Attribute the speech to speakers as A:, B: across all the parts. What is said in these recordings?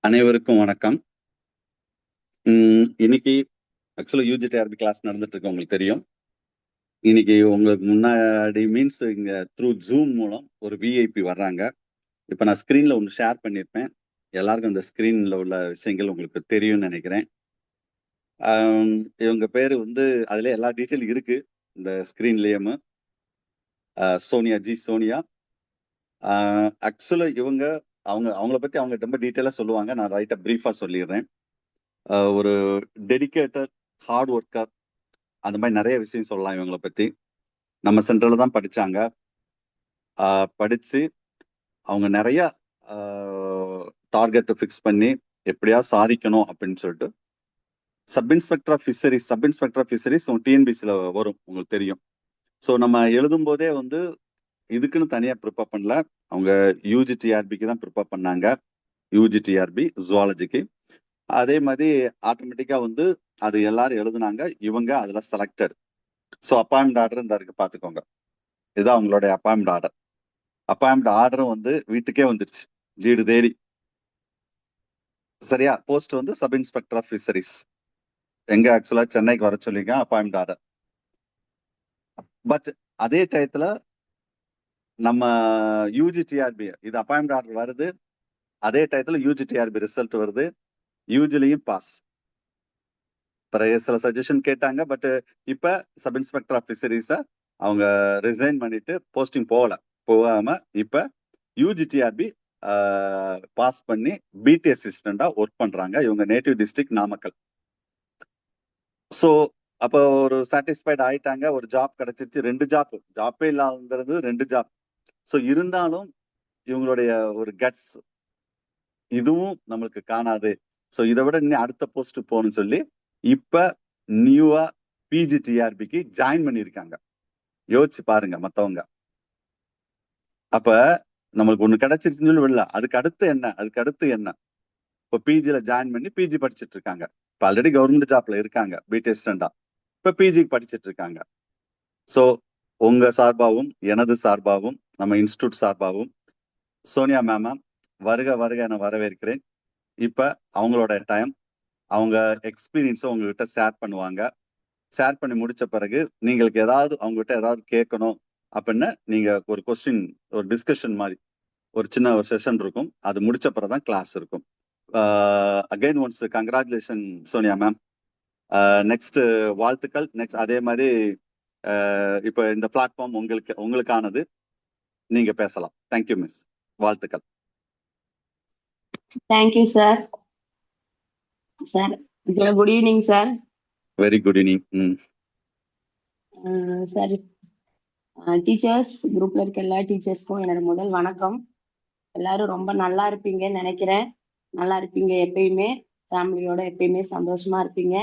A: அனைவருக்கும் வணக்கம். இன்னைக்கு ஆக்சுவலா யூஜிடிஆர்பி கிளாஸ் நடந்துட்டு இருக்கு, உங்களுக்கு தெரியும். இன்னைக்கு உங்களுக்கு முன்னாடி மீன்ஸ் இங்க த்ரூ ஜூம் மூலம் ஒரு விஐபி வர்றாங்க. இப்ப நான் ஸ்கிரீன்ல ஒன்று ஷேர் பண்ணியிருப்பேன். எல்லாருக்கும் இந்த ஸ்கிரீன்ல உள்ள விஷயங்கள் உங்களுக்கு தெரியும்னு நினைக்கிறேன். இவங்க பேரு அதுல எல்லா டீட்டெயில் இருக்கு இந்த ஸ்கிரீன்லயும். சோனியா ஜி சோனியா. ஆக்சுவலா அவங்கள பத்தி அவங்க ரொம்ப டீட்டெயிலா சொல்லுவாங்க. நான் ரைட்டா பிரீஃபா சொல்லிடுறேன். ஒரு டெடிகேட்டட் ஹார்ட் ஒர்க்கர், அந்த மாதிரி நிறைய விஷயம் சொல்லலாம் இவங்களை பத்தி. நம்ம சென்டர்ல தான் படிச்சாங்க. படிச்சு அவங்க நிறைய டார்கெட் ஃபிக்ஸ் பண்ணி எப்படியா சாதிக்கணும் அப்படின்னு சொல்லிட்டு சப் இன்ஸ்பெக்டர் ஆஃப் ஃபிஷரிஸ் டிஎன்பிசில வரும், உங்களுக்கு தெரியும். ஸோ நம்ம எழுதும் போதே இதுக்குன்னு தனியா ப்ரிப்பேர் பண்ணல. அவங்க யூஜிடிஆர்பிக்கு தான் ப்ரிப்பேர் பண்ணாங்க. யூஜிடிஆர்பி ஜுவாலஜிக்கு. அதே மாதிரி ஆட்டோமேட்டிக்கா அது எல்லாரும் எழுதுனாங்க. இவங்க அதுல செலக்டட். ஸோ அப்பாயின்மெண்ட் ஆர்டர் இந்த இருக்கு, பாத்துக்கோங்க. இதுதான் அவங்களுடைய அப்பாயின்மெண்ட் ஆர்டரும் வீட்டுக்கே வந்துருச்சு, வீடு தேடி. சரியா? Post sub inspector of fisheries. எங்க ஆக்சுவலா சென்னைக்கு வர சொல்லிருக்கேன், அப்பாயின்மெண்ட் ஆர்டர். பட் அதே டயத்துல நம்ம யூஜிடிஆர்பி இது அப்பாயின்மெண்ட் ஆர்டர் வருது, அதே டயத்துல யூஜிடிஆர்பி ரிசல்ட் வருது. யூஜிலையும் பாஸ். சில சஜஷன் கேட்டாங்க. பட் இப்ப சப் இன்ஸ்பெக்டர் ஆஃப் ஃபிஷரிஸ அவங்க ரிசைன் பண்ணிட்டு போஸ்டிங் போகாம இப்ப யூஜிடிஆர்பி பாஸ் பண்ணி பிடி அசிஸ்டண்டா ஒர்க் பண்றாங்க. இவங்க நேட்டிவ் டிஸ்ட்ரிக்ட் நாமக்கல். ஸோ அப்போ ஒரு சாட்டிஸ்ஃபைட் ஆயிட்டாங்க. ஒரு ஜாப் கிடைச்சிருச்சு. 2 ஜாப்பே இல்லாதது 2 ஜாப். ஸோ இருந்தாலும் இவங்களுடைய ஒரு கட்ஸ் இதுவும் நம்மளுக்கு காணாது. ஸோ இதை விட இன்னும் அடுத்த போஸ்ட் போகணும்னு சொல்லி இப்ப நியூவா பிஜிடிஆர்பிக்கு ஜாயின் பண்ணியிருக்காங்க. யோசிச்சு பாருங்க மத்தவங்க. அப்ப நம்மளுக்கு ஒண்ணு கிடைச்சிருச்சுன்னு சொல்லி விடல. அதுக்கு அடுத்து என்ன? இப்போ பிஜில ஜாயின் பண்ணி பிஜி படிச்சுட்டு இருக்காங்க. இப்போ ஆல்ரெடி கவர்மெண்ட் ஜாப்ல இருக்காங்க பிடி அசிஸ்டண்டா. இப்ப பிஜி படிச்சுட்டு இருக்காங்க. ஸோ உங்க சார்பாகவும் எனது சார்பாகவும் நம்ம இன்ஸ்டியூட் சார்பாகவும் சோனியா மேமா வருக என வரவேற்கிறேன். இப்ப அவங்களோட டைம், அவங்க எக்ஸ்பீரியன்ஸை உங்ககிட்ட ஷேர் பண்ணுவாங்க. ஷேர் பண்ணி முடிச்ச பிறகு நீங்களுக்கு அவங்ககிட்ட ஏதாவது கேட்கணும் அப்படின்னு நீங்க ஒரு கொஸ்டின், ஒரு டிஸ்கஷன் மாதிரி ஒரு சின்ன ஒரு செஷன் இருக்கும். அது முடிச்ச பிறகுதான் கிளாஸ் இருக்கும். Again once congratulation Sonia ma'am. Next வாழ்த்துக்கள். நெக்ஸ்ட் அதே மாதிரி இப்ப இந்த பிளாட்ஃபார்ம் உங்களுக்கானது. நீங்க பேசலாம். Thank you miss. வாழ்த்துக்கள்.
B: Thank you sir. Good evening sir.
A: Very good evening.
B: Sir, teachers குரூப்ல இருக்க எல்லா டீச்சர்ஸ்க்கும் என்னோட முதல் வணக்கம். எல்லாரும் ரொம்ப நல்லா இருப்பீங்கன்னு நினைக்கிறேன். நல்லா இருப்பீங்க, எப்பயுமே ஃபேமிலியோட எப்பயுமே சந்தோஷமா இருப்பீங்க.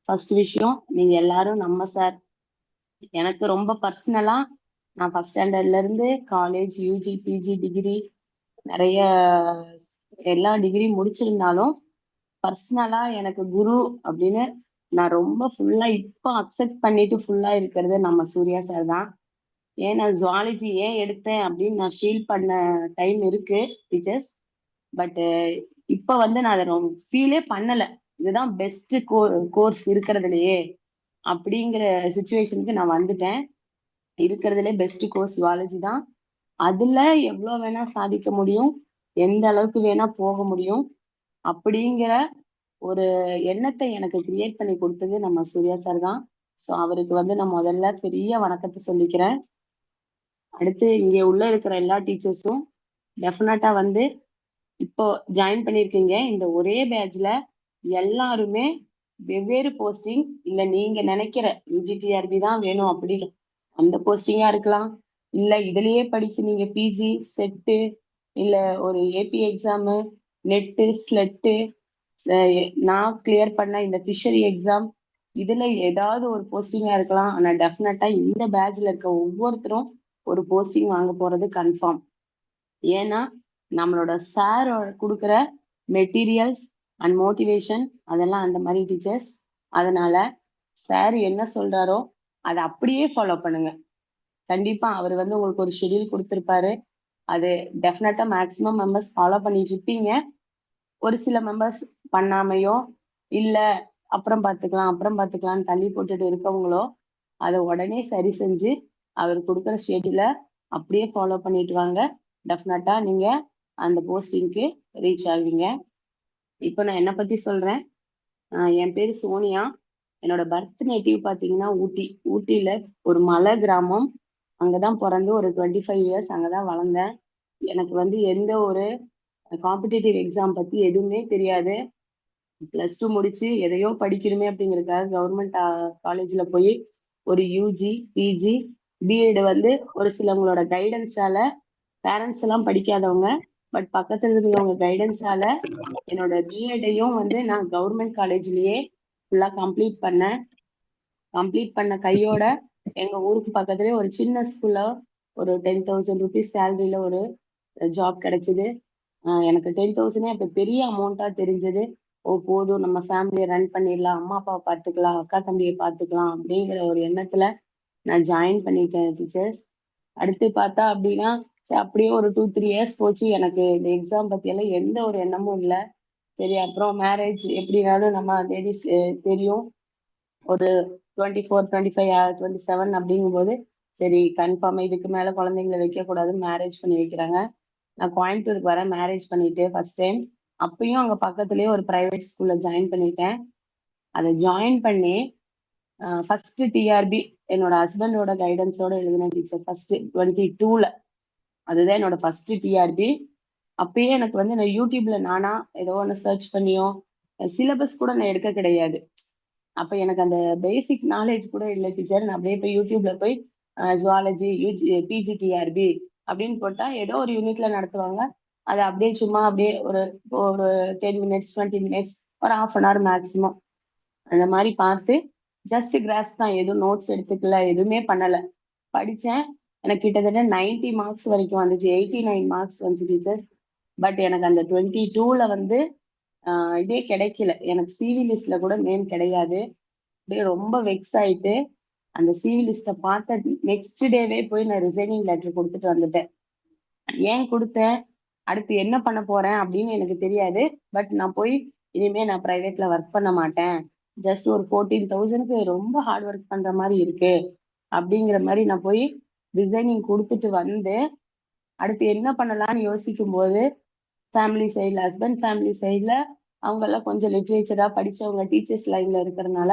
B: ஃபர்ஸ்ட் விஷயம், நீங்க எல்லாரும் நம்ம சார். எனக்கு ரொம்ப பர்சனலா நான் ஃபர்ஸ்ட் ஸ்டாண்டர்ட்ல இருந்து காலேஜ், யூஜி, பிஜி, டிகிரி நிறைய எல்லா டிகிரி முடிச்சிருந்தாலும் பர்சனலா எனக்கு குரு அப்படின்னு நான் ரொம்ப ஃபுல்லா இப்போ அக்செப்ட் பண்ணிட்டு ஃபுல்லா இருக்கிறது நம்ம சூர்யா சார் தான். ஏன் நான் ஜுவாலஜி ஏன் எடுத்தேன் அப்படின்னு நான் ஃபீல் பண்ண டைம் இருக்கு டீச்சர்ஸ். பட் இப்ப நான் அதை ரொம்ப ஃபீலே பண்ணல. இதுதான் பெஸ்ட் கோர்ஸ் இருக்கிறதுலையே அப்படிங்கிற சுச்சுவேஷனுக்கு நான் வந்துட்டேன். இருக்கிறதுலே பெஸ்ட் கோர்ஸ் ஜுவாலஜி தான். அதுல எவ்வளவு வேணா சாதிக்க முடியும், எந்த அளவுக்கு வேணா போக முடியும் அப்படிங்கிற ஒரு எண்ணத்தை எனக்கு கிரியேட் பண்ணி கொடுத்தது நம்ம சூர்யா சார் தான். ஸோ அவருக்கு நான் முதல்ல பெரிய வணக்கத்தை சொல்லிக்கிறேன். அடுத்து இங்க உள்ள இருக்கிற எல்லா டீச்சர்ஸும் டெஃபினட்டா இப்போ ஜாயின் பண்ணிருக்கீங்க. இந்த ஒரே பேட்ச்ல எல்லாருமே வெவ்வேறு போஸ்டிங், இல்ல நீங்க நினைக்கிற யூஜிடிஆர்பி தான் வேணும் அப்படி அந்த போஸ்டிங்கா இருக்கலாம், இல்ல இதுலயே படிச்சு நீங்க பிஜி செட்டு, இல்ல ஒரு ஏபி எக்ஸாமு, நெட்டு ஸ்லெட்டு, நான் கிளியர் பண்ண இந்த ஃபிஷரி எக்ஸாம், இதுல ஏதாவது ஒரு போஸ்டிங்கா இருக்கலாம். ஆனா டெஃபினட்டா இந்த பேட்ச்ல இருக்க ஒவ்வொருத்தரும் ஒரு போஸ்டிங் வாங்க போறது கன்ஃபார்ம். ஏன்னா நம்மளோட சார் கொடுக்குற மெட்டீரியல்ஸ் அண்ட் மோட்டிவேஷன் அதெல்லாம் அந்த மாதிரி டீச்சர்ஸ். அதனால சார் என்ன சொல்றாரோ அதை அப்படியே ஃபாலோ பண்ணுங்க. கண்டிப்பா அவர் உங்களுக்கு ஒரு ஷெட்யூல் கொடுத்துருப்பாரு. அது டெஃபினட்டா மேக்சிமம் மெம்பர்ஸ் ஃபாலோ பண்ணிட்டு இருப்பீங்க. ஒரு சில மெம்பர்ஸ் பண்ணாமையோ இல்ல அப்புறம் பார்த்துக்கலாம்னு தள்ளி போட்டுட்டு இருக்கவங்களோ அதை உடனே சரி செஞ்சு அவர் கொடுக்குற ஷெட்யூல அப்படியே ஃபாலோ பண்ணிட்டு வாங்க. டெஃபினட்டா நீங்க அந்த போஸ்டிங்க்கு ரீச் ஆவீங்க. இப்போ நான் என்ன பத்தி சொல்றேன். என் பேரு சோனியா. என்னோட பர்த் நேட்டிவ் பாத்தீங்கன்னா ஊட்டி. ஊட்டியில ஒரு மலை கிராமம். அங்கதான் பிறந்து ஒரு 25 இயர்ஸ் அங்கதான் வளர்ந்தேன். எனக்கு வந்து எந்த ஒரு காம்படிட்டிவ் எக்ஸாம் பத்தி எதுவுமே தெரியாது. +2 முடிச்சு எதையோ படிக்கணுமே அப்படிங்கறதுக்காக கவர்மெண்ட் காலேஜ்ல போய் ஒரு யூஜி, பிஜி, பிஎட் வந்து ஒரு சிலவங்களோட கைடன்ஸால, பேரண்ட்ஸ் எல்லாம் படிக்காதவங்க, பட் பக்கத்துல இருந்தவங்க கைடன்ஸால என்னோட பிஎட்டையும் வந்து நான் கவர்மெண்ட் காலேஜ்லயே ஃபுல்லா கம்ப்ளீட் பண்ண கையோட எங்க ஊருக்கு பக்கத்துலயே ஒரு சின்ன ஸ்கூல்ல ஒரு 10,000 ருபீஸ் சேலரியில ஒரு ஜாப் கிடைச்சது. எனக்கு 10,000 அப்ப பெரிய அமௌண்ட்டா தெரிஞ்சது. ஓ போதும், நம்ம ஃபேமிலியை ரன் பண்ணிடலாம், அம்மா அப்பாவை பார்த்துக்கலாம், அக்கா தம்பியை பார்த்துக்கலாம் அப்படிங்கிற ஒரு எண்ணத்துல நான் ஜாயின் பண்ணிட்டேன் டீச்சர்ஸ். அடுத்து பார்த்தா அப்படின்னா அப்படியே ஒரு 2-3 இயர்ஸ் போச்சு. எனக்கு இந்த எக்ஸாம் பத்தி எல்லாம் எந்த ஒரு எண்ணமும் இல்லை. சரி, அப்புறம் மேரேஜ் எப்படினாலும் நம்ம லேடிஸ் தெரியும், ஒரு 24, 25, 27 அப்படிங்கும்போது சரி கன்ஃபார்மா இதுக்கு மேல குழந்தைங்களை வைக்க கூடாதுன்னு மேரேஜ் பண்ணி வைக்கிறாங்க. நான் கோயம்புத்தூருக்கு வரேன் மேரேஜ் பண்ணிட்டு ஃபர்ஸ்ட் டைம். அப்பயும் அங்க பக்கத்துலயே ஒரு பிரைவேட் ஸ்கூல்ல ஜாயின் பண்ணிட்டேன். அதை ஜாயின் பண்ணி ஃபர்ஸ்ட் டிஆர்பி என்னோட ஹஸ்பண்டோட கைடன்ஸோட எழுதின டீச்சர். ஃபர்ஸ்ட் 22ல அதுதான் என்னோட ஃபர்ஸ்ட் டிஆர்பி. அப்பயே எனக்கு வந்து நான் யூடியூப்ல நானா ஏதோ ஒன்று சர்ச் பண்ணியோ, சிலபஸ் கூட நான் எடுக்க கிடையாது. அப்ப எனக்கு அந்த பேசிக் நாலேஜ் கூட இல்லை டீச்சர். நான் அப்படியே போய் யூடியூப்ல போய் ஜுவாலஜி, பிஜிடிஆர்பி அப்படின்னு போட்டா ஏதோ ஒரு யூனிட்ல நடத்துவாங்க. அதை அப்படியே சும்மா அப்படியே ஒரு ஒரு 10 மினிட்ஸ் 20 மினிட்ஸ் ஒரு ½ மேக்ஸிமம் அந்த மாதிரி பார்த்து ஜஸ்ட் கிராஃப்ஸ் தான், எதுவும் நோட்ஸ் எடுத்துக்கல, எதுவுமே பண்ணல, படிச்சேன். எனக்கு கிட்டத்தட்ட 90 மார்க்ஸ் வரைக்கும் வந்துச்சு. 89 மார்க்ஸ் வந்துச்சு டீச்சர்ஸ். பட் எனக்கு அந்த 22ல வந்து இதே கிடைக்கல. எனக்கு சிவி லிஸ்ட்ல கூட நேம் கிடையாது. அப்படியே ரொம்ப வெக்ஸ் ஆயிட்டு அந்த சிவி லிஸ்ட பார்த்த நெக்ஸ்ட் டேவே போய் நான் ரிசைனிங் லெட்டர் கொடுத்துட்டு வந்துட்டேன். ஏன் கொடுத்தேன், அடுத்து என்ன பண்ண போறேன் அப்படின்னு எனக்கு தெரியாது. பட் நான் போய் இனிமே நான் பிரைவேட்ல ஒர்க் பண்ண மாட்டேன், ஜஸ்ட் ஒரு 14,000க்கு ரொம்ப ஹார்ட் ஒர்க் பண்ற மாதிரி இருக்கு அப்படிங்கிற மாதிரி நான் போய் ரிசைனிங் கொடுத்துட்டு வந்து அடுத்து என்ன பண்ணலாம்னு யோசிக்கும் போது ஃபேமிலி சைட்ல, ஹஸ்பண்ட் ஃபேமிலி சைட்ல அவங்க எல்லாம் கொஞ்சம் லிட்ரேச்சரா படிச்சவங்க, டீச்சர்ஸ் லைன்ல இருக்கிறதுனால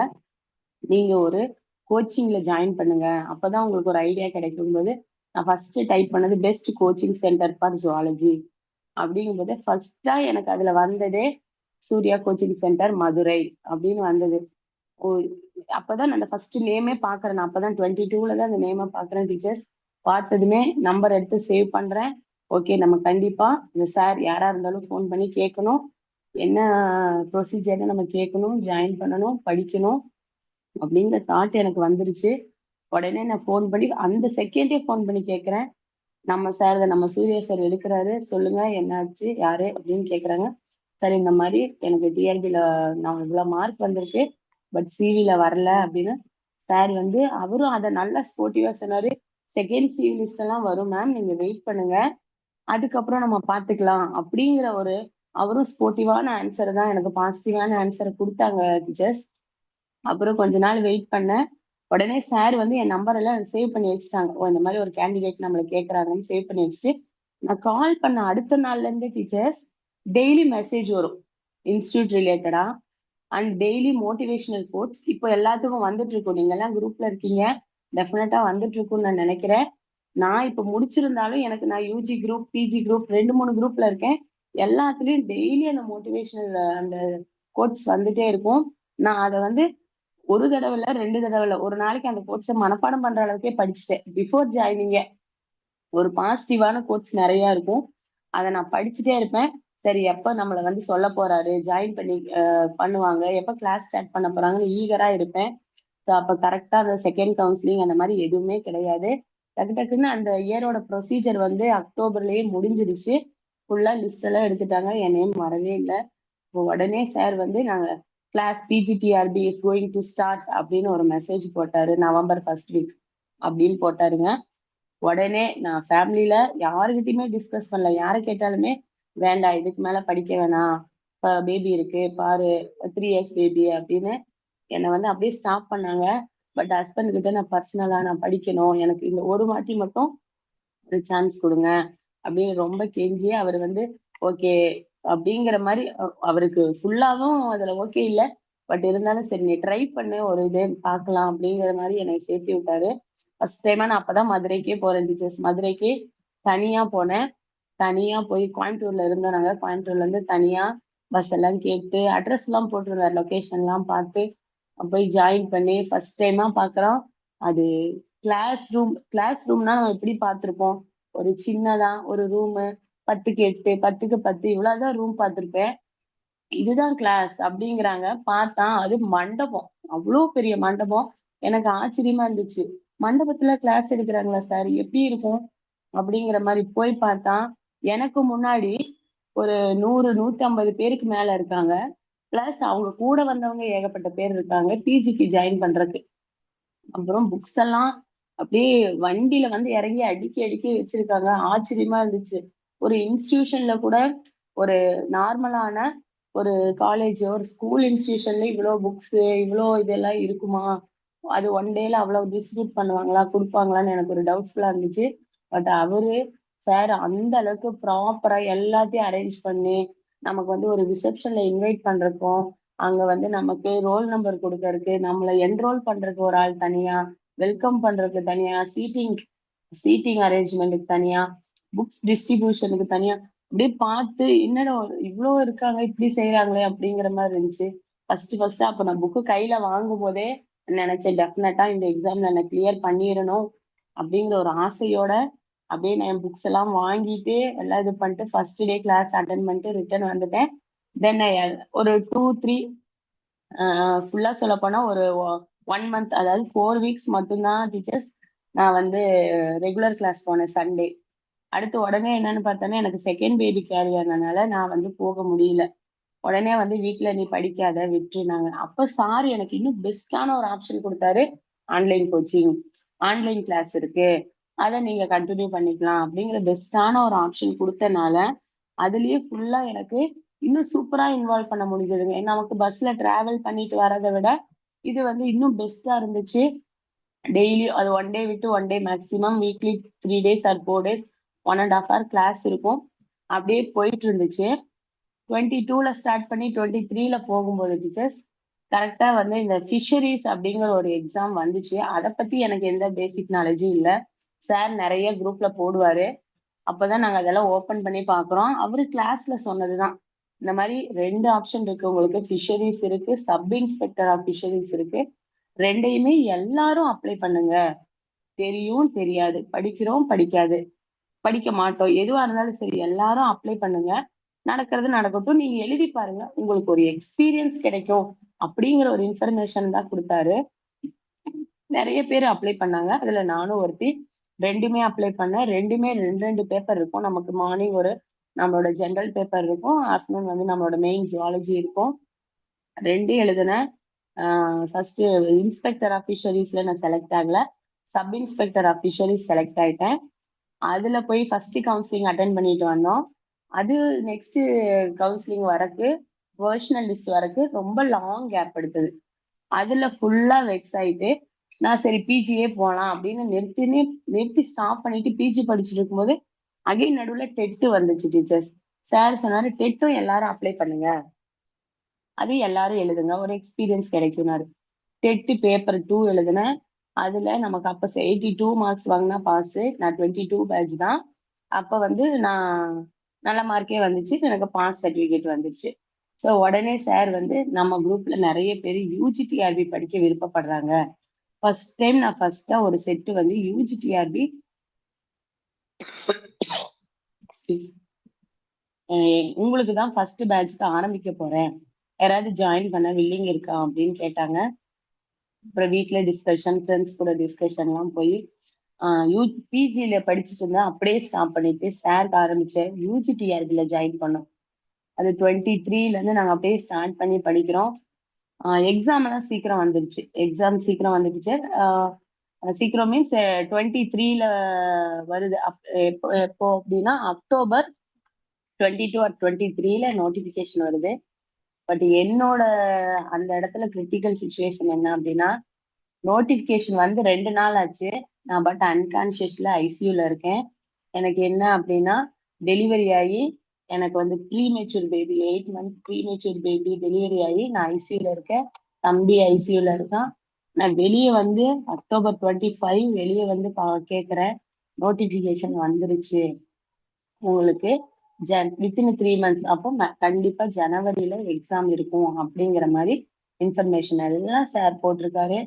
B: நீங்க ஒரு கோச்சிங்ல ஜாயின் பண்ணுங்க, அப்பதான் உங்களுக்கு ஒரு ஐடியா கிடைக்கும் போது நான் ஃபர்ஸ்ட் டைப் பண்ணது best coaching centre for zoology அப்படிங்கும்போது ஃபர்ஸ்டா எனக்கு அதுல வந்ததே சூர்யா கோச்சிங் சென்டர் மதுரை அப்படின்னு வந்தது. ஓ, அப்பதான் நான் அந்த ஃபர்ஸ்ட் நேமே பாக்குறேன். நான் அப்பதான் 22ல தான் அந்த நேமை பாக்குறேன் டீச்சர்ஸ். பார்த்ததுமே நம்பர் எடுத்து சேவ் பண்றேன். ஓகே, நம்ம கண்டிப்பா இந்த சார் யாரா இருந்தாலும் ஃபோன் பண்ணி கேட்கணும், என்ன ப்ரொசீஜர்னு நம்ம கேட்கணும், ஜாயின் பண்ணணும், படிக்கணும் அப்படிங்கிற தாட் எனக்கு வந்துருச்சு. உடனே நான் ஃபோன் பண்ணி அந்த செகண்டே ஃபோன் பண்ணி கேட்கிறேன். நம்ம சார் நம்ம சூர்யா சார் எடுக்கிறாரு, சொல்லுங்க என்னாச்சு, யாரு அப்படின்னு கேக்குறாங்க. சார் இந்த மாதிரி எனக்கு டிஆர்பில நான் இவ்வளவு மார்க் வந்திருக்கு, பட் சிவில வரல அப்படின்னு. சார் வந்து அவரும் அதை நல்லா ஸ்போர்ட்டிவா சொன்னாரு. செகண்ட் சிவி லிஸ்ட் எல்லாம் வரும் மேம், நீங்க வெயிட் பண்ணுங்க, அதுக்கப்புறம் நம்ம பாத்துக்கலாம் அப்படிங்கிற ஒரு அவரும் ஸ்போர்ட்டிவான ஆன்சர் தான், எனக்கு பாசிட்டிவான ஆன்சரை கொடுத்தாங்க டீச்சர்ஸ். அப்புறம் கொஞ்ச நாள் வெயிட் பண்ணேன். உடனே சார் வந்து என் நம்பர் எல்லாம் சேவ் பண்ணி வச்சுட்டாங்க. ஓ, இந்த மாதிரி ஒரு கேண்டிடேட் நம்மளை கேட்கறாங்கன்னு சேவ் பண்ணி வச்சுட்டு நான் கால் பண்ண அடுத்த நாள்ல இருந்து டீச்சர்ஸ் டெய்லி மெசேஜ் வரும் இன்ஸ்டியூட் ரிலேட்டடா அண்ட் டெய்லி மோட்டிவேஷனல் கோட்ஸ். இப்போ எல்லாத்துக்கும் வந்துட்டு இருக்கும், நீங்க எல்லாம் குரூப்ல இருக்கீங்க, டெஃபினட்டா வந்துட்டு இருக்கும்னு நான் நினைக்கிறேன். நான் இப்ப முடிச்சிருந்தாலும் எனக்கு நான் யூஜி குரூப், பிஜி குரூப் 2-3 குரூப்ல இருக்கேன். எல்லாத்துலயும் டெய்லி அந்த மோட்டிவேஷனல் அந்த கோட்ஸ் வந்துட்டே இருக்கும். நான் அதை வந்து ஒரு தடவை இல்ல, 2 தடவை இல்ல, ஒரு நாளைக்கு அந்த கோட்ஸை மனப்பாடம் பண்ற அளவுக்கே படிச்சுட்டேன். பிஃபோர் ஜாயினிங்க ஒரு பாசிட்டிவான கோட்ஸ் நிறைய இருக்கும், அதை நான் படிச்சுட்டே இருப்பேன். சரி, எப்ப நம்மளை வந்து சொல்ல போறாரு, ஜாயின் பண்ணி பண்ணுவாங்க, எப்ப கிளாஸ் ஸ்டார்ட் பண்ண போறாங்கன்னு ஈகரா இருப்பேன். ஸோ அப்ப கரெக்டா அந்த செகண்ட் கவுன்சிலிங் அந்த மாதிரி எதுவுமே கிடையாது. டக்கு டக்குன்னு அந்த இயரோட ப்ரொசீஜர் வந்து அக்டோபர்லயே முடிஞ்சிருச்சு. ஃபுல்லா லிஸ்ட் எல்லாம் எடுத்துட்டாங்க, என் நேம் வரவே இல்லை. இப்போ உடனே சார் வந்து நாங்க class PGTRB is going to start அப்படின்னு ஒரு மெசேஜ் போட்டாரு, நவம்பர் ஃபர்ஸ்ட் வீக் அப்படின்னு போட்டாருங்க. உடனே நான் ஃபேமிலியில யாருகிட்டயுமே டிஸ்கஸ் பண்ணல. யாரை கேட்டாலுமே வேண்டாம், இதுக்கு மேல படிக்க வேணாம், பேபி இருக்கு பாரு, 3 இயர்ஸ் பேபி அப்படின்னு என்னை வந்து அப்படியே ஸ்டாப் பண்ணாங்க. பட் ஹஸ்பண்ட் கிட்ட நான் பர்சனலா நான் படிக்கணும், எனக்கு இந்த ஒரு வாட்டி மட்டும் ஒரு சான்ஸ் கொடுங்க அப்படின்னு ரொம்ப கெஞ்சி அவர் வந்து ஓகே அப்படிங்கிற மாதிரி அவருக்கு ஃபுல்லாவும் அதுல ஓகே இல்ல. பட் இருந்தாலும் சரி நீ ட்ரை பண்ணு, ஒரு இது பார்க்கலாம் அப்படிங்கிற மாதிரி என்னை சேர்த்து விட்டாரு. ஃபர்ஸ்ட் டைமா நான் அப்பதான் மதுரைக்கே போறேன் டீச்சர்ஸ். மதுரைக்கு தனியா போனேன். தனியா போய் கோயம்புத்தூர்ல இருந்தோம் நாங்க. கோயம்புத்தூர்ல இருந்து தனியா பஸ் எல்லாம் கேட்டு அட்ரஸ் எல்லாம் போட்டிருந்தாரு, லொகேஷன் எல்லாம் பார்த்து போய் ஜாயின் பண்ணி ஃபர்ஸ்ட் டைமா பாக்குறோம். அது கிளாஸ் ரூம்னா நம்ம எப்படி பார்த்திருப்போம், ஒரு சின்னதா ஒரு ரூமு, 10க்கு 8 10க்கு 10 இவ்வளவுதான் ரூம் பார்த்திருப்பேன். இதுதான் கிளாஸ் அப்படிங்கிறாங்க. பார்த்தா அது மண்டபம், அவ்வளோ பெரிய மண்டபம். எனக்கு ஆச்சரியமா இருந்துச்சு, மண்டபத்துல கிளாஸ் எடுக்கிறாங்களா சார், எப்படி இருக்கும் அப்படிங்கிற மாதிரி போய் பார்த்தா எனக்கு முன்னாடி ஒரு 100 150 பேருக்கு மேல இருக்காங்க. பிளஸ் அவங்க கூட வந்தவங்க ஏகப்பட்ட பேர் இருக்காங்க பிஜிக்கு ஜாயின் பண்றதுக்கு. அப்புறம் புக்ஸ் எல்லாம் அப்படியே வண்டியில வந்து இறங்கி அடுக்கி அடுக்கி வச்சிருக்காங்க. ஆச்சரியமா இருந்துச்சு. ஒரு இன்ஸ்டிடியூஷன்ல கூட, ஒரு நார்மலான ஒரு காலேஜ் ஒரு ஸ்கூல் இன்ஸ்டிடியூஷன்ல இவ்வளவு புக்ஸ் இவ்வளோ இதெல்லாம் இருக்குமா, அது ஒன் டேல அவ்வளவு டிஸ்ட்ரிபியூட் பண்ணுவாங்களா கொடுப்பாங்களான்னு எனக்கு ஒரு டவுட்ஃபுல்லா இருந்துச்சு. பட் அவரு சார் அந்த அளவுக்கு ப்ராப்பரா எல்லாத்தையும் அரேஞ்ச் பண்ணி நமக்கு வந்து ஒரு ரிசப்ஷன்ல இன்வைட் பண்றதுக்கும், அங்க வந்து நமக்கு ரோல் நம்பர் கொடுக்கறதுக்கு, நம்மள என்ரோல் பண்றதுக்கு ஒரு ஆள் தனியா, வெல்கம் பண்றதுக்கு தனியா, சீட்டிங் அரேஞ்ச்மெண்ட்டுக்கு தனியா, புக்ஸ் டிஸ்ட்ரிபியூஷனுக்கு தனியா, அப்படியே பார்த்து என்னடா இவ்வளவு இருக்காங்க இப்படி செய்யறாங்களே அப்படிங்கிற மாதிரி இருந்துச்சு. ஃபர்ஸ்ட் அப்ப நான் புக்கு கையில வாங்கும் போதே நினைச்சேன் டெஃபினட்டா இந்த எக்ஸாம்ல நான் கிளியர் பண்ணிடணும் அப்படிங்கிற ஒரு ஆசையோட அப்படியே நான் புக்ஸ் எல்லாம் வாங்கிட்டு எல்லாம் இது பண்ணிட்டு ஃபர்ஸ்ட் டே கிளாஸ் அட்டன் பண்ணிட்டு ரிட்டர்ன் வந்துட்டேன். தென் ஒரு 2 3 ஃபுல்லா சொல்ல போனா ஒரு 1 மந்த், அதாவது 4 வீக்ஸ் மட்டும்தான் டீச்சர்ஸ் நான் வந்து ரெகுலர் கிளாஸ் போனேன் சண்டே. அடுத்து உடனே என்னன்னு பார்த்தோன்னா எனக்கு செகண்ட் பேபி கேரியர்னால நான் வந்து போக முடியல. உடனே வந்து வீட்ல நீ படிக்காத விட்டுருனாங்க. அப்ப சார் எனக்கு இன்னும் பெஸ்டான ஒரு ஆப்ஷன் கொடுத்தாரு. ஆன்லைன் கோச்சிங், ஆன்லைன் கிளாஸ் இருக்கு, அதை நீங்க கண்டினியூ பண்ணிக்கலாம் அப்படிங்கிற பெஸ்டான ஒரு ஆப்ஷன் கொடுத்தனால அதுலயே ஃபுல்லா எனக்கு இன்னும் சூப்பரா இன்வால்வ் பண்ண முடிஞ்சதுங்க. நமக்கு பஸ்ல டிராவல் பண்ணிட்டு வரதை விட இது வந்து இன்னும் பெஸ்டா இருந்துச்சு. டெய்லி அது ஒன் டே விட்டு one day, maximum weekly 3 days or 4 days 1.5 hour class இருக்கும். அப்படியே போயிட்டு இருந்துச்சு. 22ல ஸ்டார்ட் பண்ணி 23ல போகும்போது டீச்சர்ஸ் கரெக்டா வந்து இந்த ஃபிஷரிஸ் அப்படிங்கிற ஒரு எக்ஸாம் வந்துச்சு. அதை பத்தி எனக்கு எந்த பேசிக் நாலேஜும் இல்லை. சார் நிறைய குரூப்ல போடுவாரு. அப்பதான் நாங்க அதெல்லாம் ஓபன் பண்ணி பாக்குறோம். அவரு கிளாஸ்ல சொன்னதுதான், இந்த மாதிரி 2 ஆப்ஷன் இருக்கு உங்களுக்கு, ஃபிஷரிஸ் இருக்கு, சப் இன்ஸ்பெக்டர் ஆஃப் ஃபிஷரிஸ் இருக்கு, ரெண்டையுமே எல்லாரும் அப்ளை பண்ணுங்க. தெரியும் தெரியாது, படிக்கிறோம் படிக்காது, படிக்க மாட்டோம், எதுவா இருந்தாலும் சரி எல்லாரும் அப்ளை பண்ணுங்க. நடக்கிறது நடக்கட்டும், நீங்க எழுதி பாருங்க, உங்களுக்கு ஒரு எக்ஸ்பீரியன்ஸ் கிடைக்கும் அப்படிங்கிற ஒரு இன்ஃபர்மேஷன் தான் கொடுத்தாரு. நிறைய பேர் அப்ளை பண்ணாங்க, அதுல நானும் ஒருத்தி. ரெண்டுமே அப்ளை பண்ணேன். ரெண்டுமே 2 2 பேப்பர் இருக்கும். நமக்கு மார்னிங் ஒரு நம்மளோட ஜெனரல் பேப்பர் இருக்கும், ஆஃப்டர்நூன் வந்து நம்மளோட மெயின் ஜுவாலஜி இருக்கும். ரெண்டும் எழுதினேன். ஃபர்ஸ்ட் இன்ஸ்பெக்டர் ஆஃப் ஃபிஷரிஸ்ல நான் செலக்ட் ஆகல, sub inspector of fisheries select ஆயிட்டேன். அதுல போய் ஃபர்ஸ்ட் கவுன்சிலிங் அட்டன் பண்ணிட்டு வந்தோம். அது நெக்ஸ்ட் கவுன்சிலிங் வரக்கு, பர்சனல் லிஸ்ட் வரக்கு ரொம்ப லாங் கேப் எடுத்தது. அதுல ஃபுல்லா வெக்ஸ் ஆயிட்டு நான் சரி பிஜியே போலாம் அப்படின்னு நிறுத்தி ஸ்டாப் பண்ணிட்டு பிஜி படிச்சுட்டு இருக்கும்போது அகைன் நடுவுல டெட்டு வந்துச்சு டீச்சர்ஸ். சார் சொன்னாரு டெட்டும் எல்லாரும் அப்ளை பண்ணுங்க, அது எல்லாரும் எழுதுங்க, ஒரு எக்ஸ்பீரியன்ஸ் கிடைக்கும்னாரு. டெட்டு பேப்பர் 2 எழுதுனேன். அதுல நமக்கு அப்ப 82 மார்க்ஸ் வாங்கினா பாஸ். நான் 22 பேட்ச் தான். அப்ப வந்து நான் நல்ல மார்க்கே வந்துச்சு, எனக்கு பாஸ் சர்டிபிகேட் வந்துச்சு. ஸோ உடனே சார் வந்து நம்ம குரூப்ல நிறைய பேர் யூஜிடிஆர்பி படிக்க விருப்பப்படுறாங்க, ஃபர்ஸ்ட் டைம் நான் ஃபர்ஸ்டா ஒரு செட்டு வந்து யூஜிடிஆர்பி உங்களுக்கு தான் ஃபர்ஸ்ட் பேட்ச்க்கு ஆரம்பிக்க போறேன், யாராவது ஜாயின் பண்ண வில்லிங் இருக்கா அப்படின்னு கேட்டாங்க. அப்புறம் வீட்டுல டிஸ்கஷன், ஃப்ரெண்ட்ஸ் கூட டிஸ்கஷன் எல்லாம் போய் பிஜில படிச்சுட்டு இருந்தா அப்படியே ஸ்டாப் பண்ணிட்டு சாருக்கு ஆரம்பிச்ச யூஜிடிஆர்பில ஜாயின் பண்ணோம். அது 23ல இருந்து நாங்க அப்படியே ஸ்டார்ட் பண்ணி படிக்கிறோம். எக்ஸாம் எல்லாம் சீக்கிரம் வந்துருச்சு, எக்ஸாம் சீக்கிரம் வந்துடுச்சு. சீக்கிரம் மீன்ஸ் 23ல வருது. எப்போ எப்போ அப்படின்னா அக்டோபர் 22 ஆர் 23ல நோட்டிபிகேஷன் வருது. பட் என்னோட அந்த இடத்துல கிரிட்டிக்கல் சுச்சுவேஷன் என்ன அப்படின்னா, நோட்டிபிகேஷன் வந்து 2 நாள் ஆச்சு. நான் பட் அன்கான்சியஸ்ல ஐசியூல இருக்கேன். எனக்கு என்ன அப்படின்னா, டெலிவரி ஆகி எனக்கு வந்து premature baby 8 month premature baby delivery ஆகி நான் ஐசியூல இருக்கேன். தம்பி ஐசியூல இருக்கான். நான் வெளியே வந்து அக்டோபர் 25 வெளியே வந்து கேட்குறேன், நோட்டிபிகேஷன் வந்துருச்சு உங்களுக்கு வித்தின் 3 மந்த்ஸ், அப்போ கண்டிப்பா ஜனவரியில எக்ஸாம் இருக்கும் அப்படிங்கிற மாதிரி இன்ஃபர்மேஷன் எல்லாம் சார் போட்டிருக்காரு.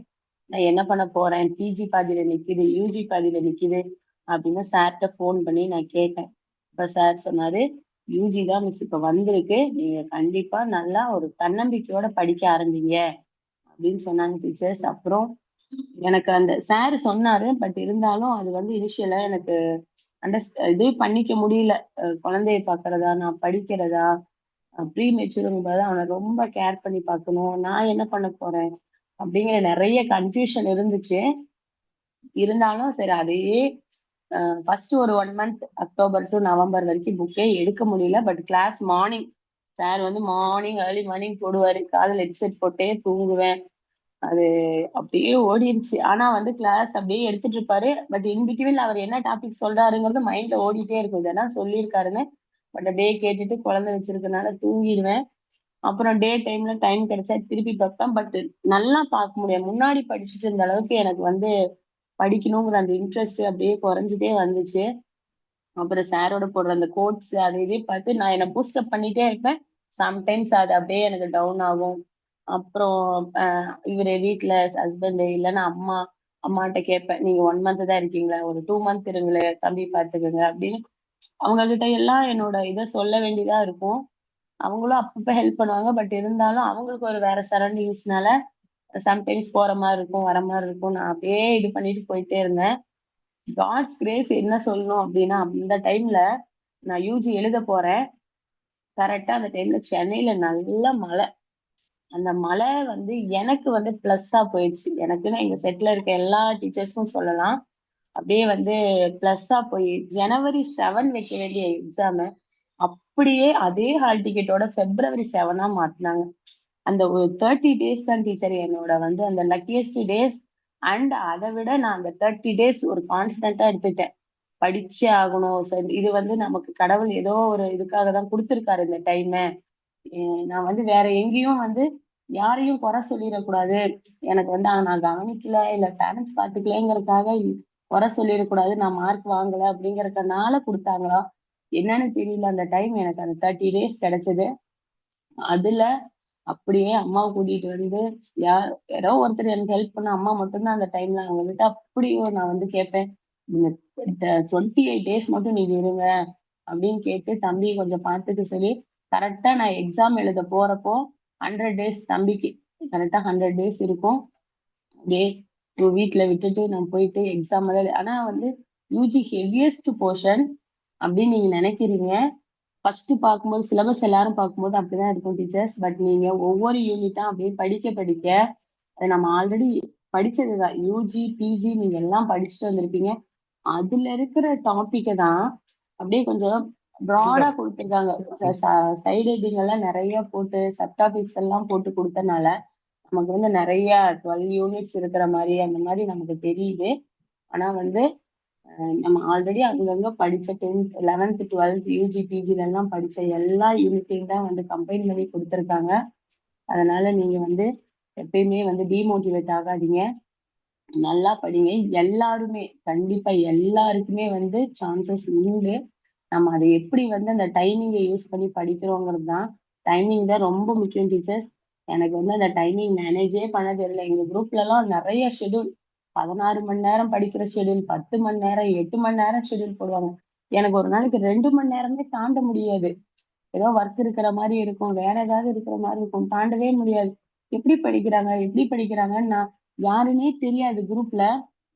B: நான் என்ன பண்ண போறேன், பிஜி பாதியில நிக்குது, யூஜி பாதியில நிக்குது அப்படின்னு சார்கிட்ட ஃபோன் பண்ணி நான் கேட்டேன். இப்ப சார் சொன்னாரு, யூஜி தான் மிஸ் இப்ப வந்திருக்கு, நீங்க கண்டிப்பா நல்லா ஒரு தன்னம்பிக்கையோட படிக்க ஆரம்பிங்க அப்படின்னு சொன்னாங்க டீச்சர்ஸ். அப்புறம் எனக்கு அந்த சார் சொன்னாரு, பட் இருந்தாலும் அது வந்து இனிஷியலா எனக்கு இதே பண்ணிக்க முடியல. குழந்தைய பாக்குறதா, நான் படிக்கிறதா, ப்ரீ மெச்சூருங்கும் போது அவனை ரொம்ப கேர் பண்ணி பார்க்கணும், நான் என்ன பண்ண போறேன் அப்படிங்கிற நிறைய கன்ஃபியூஷன் இருந்துச்சு. இருந்தாலும் சரி அதையே ஃபர்ஸ்ட் ஒரு 1 மந்த் அக்டோபர் டு நவம்பர் வரைக்கும் புக்கே எடுக்க முடியல. பட் கிளாஸ் மார்னிங் சார் வந்து ஏர்லி மார்னிங் போடுவாரு, காதில் ஹெட்செட் போட்டே தூங்குவேன். அது அப்படியே ஓடிடுச்சு. ஆனா வந்து கிளாஸ் அப்படியே எடுத்துட்டு இருப்பாரு. பட் இன்பிட்வீன் அவர் என்ன டாபிக் சொல்றாருங்கிறது மைண்ட்ல ஓடிட்டே இருக்கும், இதெல்லாம் சொல்லியிருக்காருன்னு. பட் அப்படியே கேட்டுட்டு குழந்தை வச்சிருக்கனால தூங்கிடுவேன். அப்புறம் டே டைம்ல டைம் கிடைச்சா திருப்பி பார்ப்பேன். பட் நல்லா பார்க்க முடியாது, முன்னாடி படிச்சுட்டு இருந்த அளவுக்கு எனக்கு வந்து படிக்கணுங்கிற அந்த இன்ட்ரெஸ்ட் அப்படியே குறைஞ்சிட்டே வந்துச்சு. அப்புறம் சாரோட போடுற அந்த கோட்ஸ் அதை இதே பார்த்து நான் என்ன பூஸ்டப் பண்ணிட்டே இருப்பேன். சம்டைம்ஸ் அது அப்படியே எனக்கு டவுன் ஆகும். அப்புறம் இவரு வீட்டுல ஹஸ்பண்ட் இல்லைன்னா அம்மாட்ட கேட்பேன், நீங்க 1 மந்த் தான் இருக்கீங்களா, ஒரு 2 மந்த் இருங்களே, தம்பி பார்த்துக்கோங்க அப்படின்னு அவங்க கிட்ட எல்லாம் என்னோட இதை சொல்ல வேண்டியதா இருக்கும். அவங்களும் அப்பப்ப ஹெல்ப் பண்ணுவாங்க. பட் இருந்தாலும் அவங்களுக்கு ஒரு வேற சரௌண்டிங்ஸ்னால சம்டைம்ஸ் போற மாதிரி இருக்கும், வர மாதிரி இருக்கும். நான் அப்படியே இது பண்ணிட்டு போயிட்டே இருந்தேன். காட்ஸ் கிரேஸ் என்ன சொல்லணும் அப்படின்னா, அந்த டைம்ல நான் யூஜி எழுத போறேன். கரெக்டா அந்த டைம்ல சென்னையில நல்ல மழை. அந்த மழை வந்து எனக்கு வந்து பிளஸ்ஸா போயிடுச்சு. எனக்குன்னு எங்க செட்ல இருக்க எல்லா டீச்சர்ஸ்க்கும் சொல்லலாம். அப்படியே வந்து பிளஸ்ஸா போய் ஜனவரி 7 வைக்க வேண்டிய எக்ஸாம் அப்படியே அதே ஹால் டிக்கெட்டோட February 7 மாத்தினாங்க. அந்த ஒரு 30 days தான் டீச்சர் என்னோட வந்து அந்த லக்கியஸ்ட் டேஸ். அண்ட் அதை விட நான் அந்த 30 days ஒரு கான்ஃபிடென்ட்டா எடுத்துட்டேன், படிச்சே ஆகணும். சரி, இது வந்து நமக்கு கடவுள் ஏதோ ஒரு இதுக்காக தான் கொடுத்துருக்காரு இந்த டைம். நான் வந்து வேற எங்கேயும் வந்து யாரையும் குறை சொல்லிடக்கூடாது. எனக்கு வந்து நான் கவனிக்கல இல்ல பேரண்ட்ஸ் பாத்துக்கலங்கிறதுக்காக குறை சொல்லிடக்கூடாது, நான் மார்க் வாங்கல அப்படிங்கறதுனால கொடுத்தாங்களா என்னன்னு தெரியல. அந்த டைம் எனக்கு அந்த 30 days கிடைச்சது. அதுல அப்படியே அம்மாவை கூட்டிட்டு வந்து யாரோ ஒருத்தர் எனக்கு ஹெல்ப் பண்ண, அம்மா மட்டும்தான் அந்த டைம்ல. அவங்க கிட்ட அப்படியும் நான் வந்து கேட்பேன், நீங்க 28 days மட்டும் நீங்க இருங்க அப்படின்னு கேட்டு தம்பி கொஞ்சம் பார்த்துக்க சொல்லி கரெக்டா நான் எக்ஸாம் எழுத போறப்போ 100 days தம்பிக்கு கரெக்டா 100 days இருக்கும். அப்படியே வீட்டுல விட்டுட்டு நான் போயிட்டு எக்ஸாம் ஆனா வந்து யூஜி ஹெவியஸ்ட் போர்ஷன் அப்படின்னு நீங்க நினைக்கிறீங்க. ஃபர்ஸ்ட் பார்க்கும்போது சிலபஸ் எல்லாரும் பார்க்கும்போது அப்படிதான் இருக்கும் டீச்சர்ஸ். பட் நீங்க ஒவ்வொரு யூனிட்டா அப்படியே படிக்க படிக்க அது நம்ம ஆல்ரெடி படிச்சதுதான். யூஜி பிஜி நீங்க எல்லாம் படிச்சுட்டு வந்திருப்பீங்க. அதுல இருக்கிற டாபிக்கை தான் அப்படியே கொஞ்சம் ப்ராடா
A: சூப்பர்.
B: கொடுத்துருக்காங்க. சைடு ஹெட்டிங் எல்லாம் நிறைய போட்டு சப் டாபிக்ஸ் எல்லாம் போட்டு கொடுத்தனால நமக்கு வந்து நிறைய 12 யூனிட்ஸ் இருக்கிற மாதிரி அந்த மாதிரி நமக்கு தெரியுது. ஆனா வந்து நம்ம ஆல்ரெடி அங்கங்க படிச்ச 10th 11th 12th யூஜி பிஜில எல்லாம் படிச்ச எல்லா யூனிட்டையும் தான் வந்து கம்பைன் பண்ணி கொடுத்துருக்காங்க. அதனால நீங்க வந்து எப்பயுமே வந்து டிமோட்டிவேட் ஆகாதீங்க, நல்லா படிங்க. எல்லாருமே கண்டிப்பா எல்லாருக்குமே வந்து சான்சஸ் உண்டு. நம்ம அதை எப்படி வந்து அந்த டைமிங்கை யூஸ் பண்ணி படிக்கிறோங்கிறது தான். டைமிங் தான் ரொம்ப முக்கியம் டீச்சர்ஸ். எனக்கு வந்து அந்த டைமிங் மேனேஜே பண்ண தெரியல. எங்க குரூப்ல எல்லாம் நிறைய ஷெடியூல், 16 மணி நேரம் படிக்கிற ஷெடியூல், 10 மணி நேரம் 8 மணி நேரம் ஷெடியூல் போடுவாங்க. எனக்கு ஒரு நாளைக்கு 2 மணி நேரமே தாண்ட முடியாது. ஏதோ ஒர்க் இருக்கிற மாதிரி இருக்கும், வேற ஏதாவது இருக்கிற மாதிரி இருக்கும், தாண்டவே முடியாது. எப்படி படிக்கிறாங்கன்னு நான் யாருன்னே தெரியாது குரூப்ல.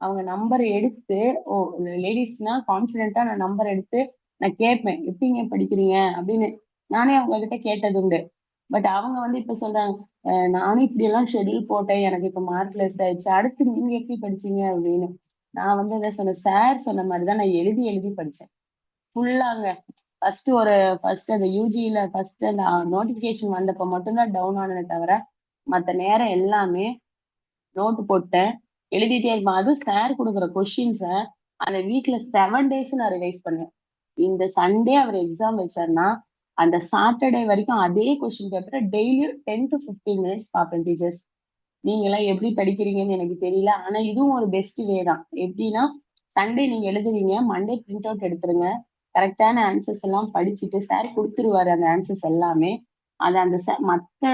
B: அவங்க நம்பர் எடுத்து, ஓ லேடிஸ்னா கான்பிடென்ட்டா நான் நம்பர் எடுத்து நான் கேட்பேன், எப்படிங்க படிக்கிறீங்க அப்படின்னு. நானே அவங்க கிட்ட கேட்டது உண்டு. பட் அவங்க வந்து இப்ப சொல்றாங்க, நானும் இப்படி எல்லாம் ஷெட்யூல் போட்டேன், எனக்கு இப்ப மார்க் லெஸ் ஆயிடுச்சு, அடுத்து நீங்க எப்படி படிச்சீங்க அப்படின்னு. நான் வந்து என்ன சொன்னேன், சார் சொன்ன மாதிரிதான் நான் எழுதி எழுதி படிச்சேன் ஃபுல்லாங்க. ஃபர்ஸ்ட் அந்த யூஜியில ஃபர்ஸ்ட் அந்த நோட்டிபிகேஷன் வந்தப்ப மட்டும்தான் டவுன் ஆனதை தவிர மத்த நேரம் எல்லாமே நோட்டு போட்டேன், எழுதிட்டே இருப்பேன். அதுவும் சார் கொடுக்குற கொஸ்டின்ஸ அந்த வீக்ல 7 days நான் ரிவைஸ் பண்ணேன். இந்த சண்டே அவர் எக்ஸாம் வச்சாருன்னா அந்த சாட்டர்டே வரைக்கும் அதே கொஸ்டின் பேப்பரை டெய்லியும் 10 to 15 minutes பார்ப்பேன் டீச்சர்ஸ். நீங்க எல்லாம் எப்படி படிக்கிறீங்கன்னு எனக்கு தெரியல. ஆனா இதுவும் ஒரு பெஸ்ட் வே தான். எப்படின்னா சண்டே நீங்க எழுதுறீங்க, மண்டே பிரிண்ட் அவுட் எடுத்துருங்க. கரெக்டான ஆன்சர்ஸ் எல்லாம் படிச்சுட்டு சார் கொடுத்துருவாரு அந்த ஆன்சர்ஸ் எல்லாமே. அது அந்த மத்த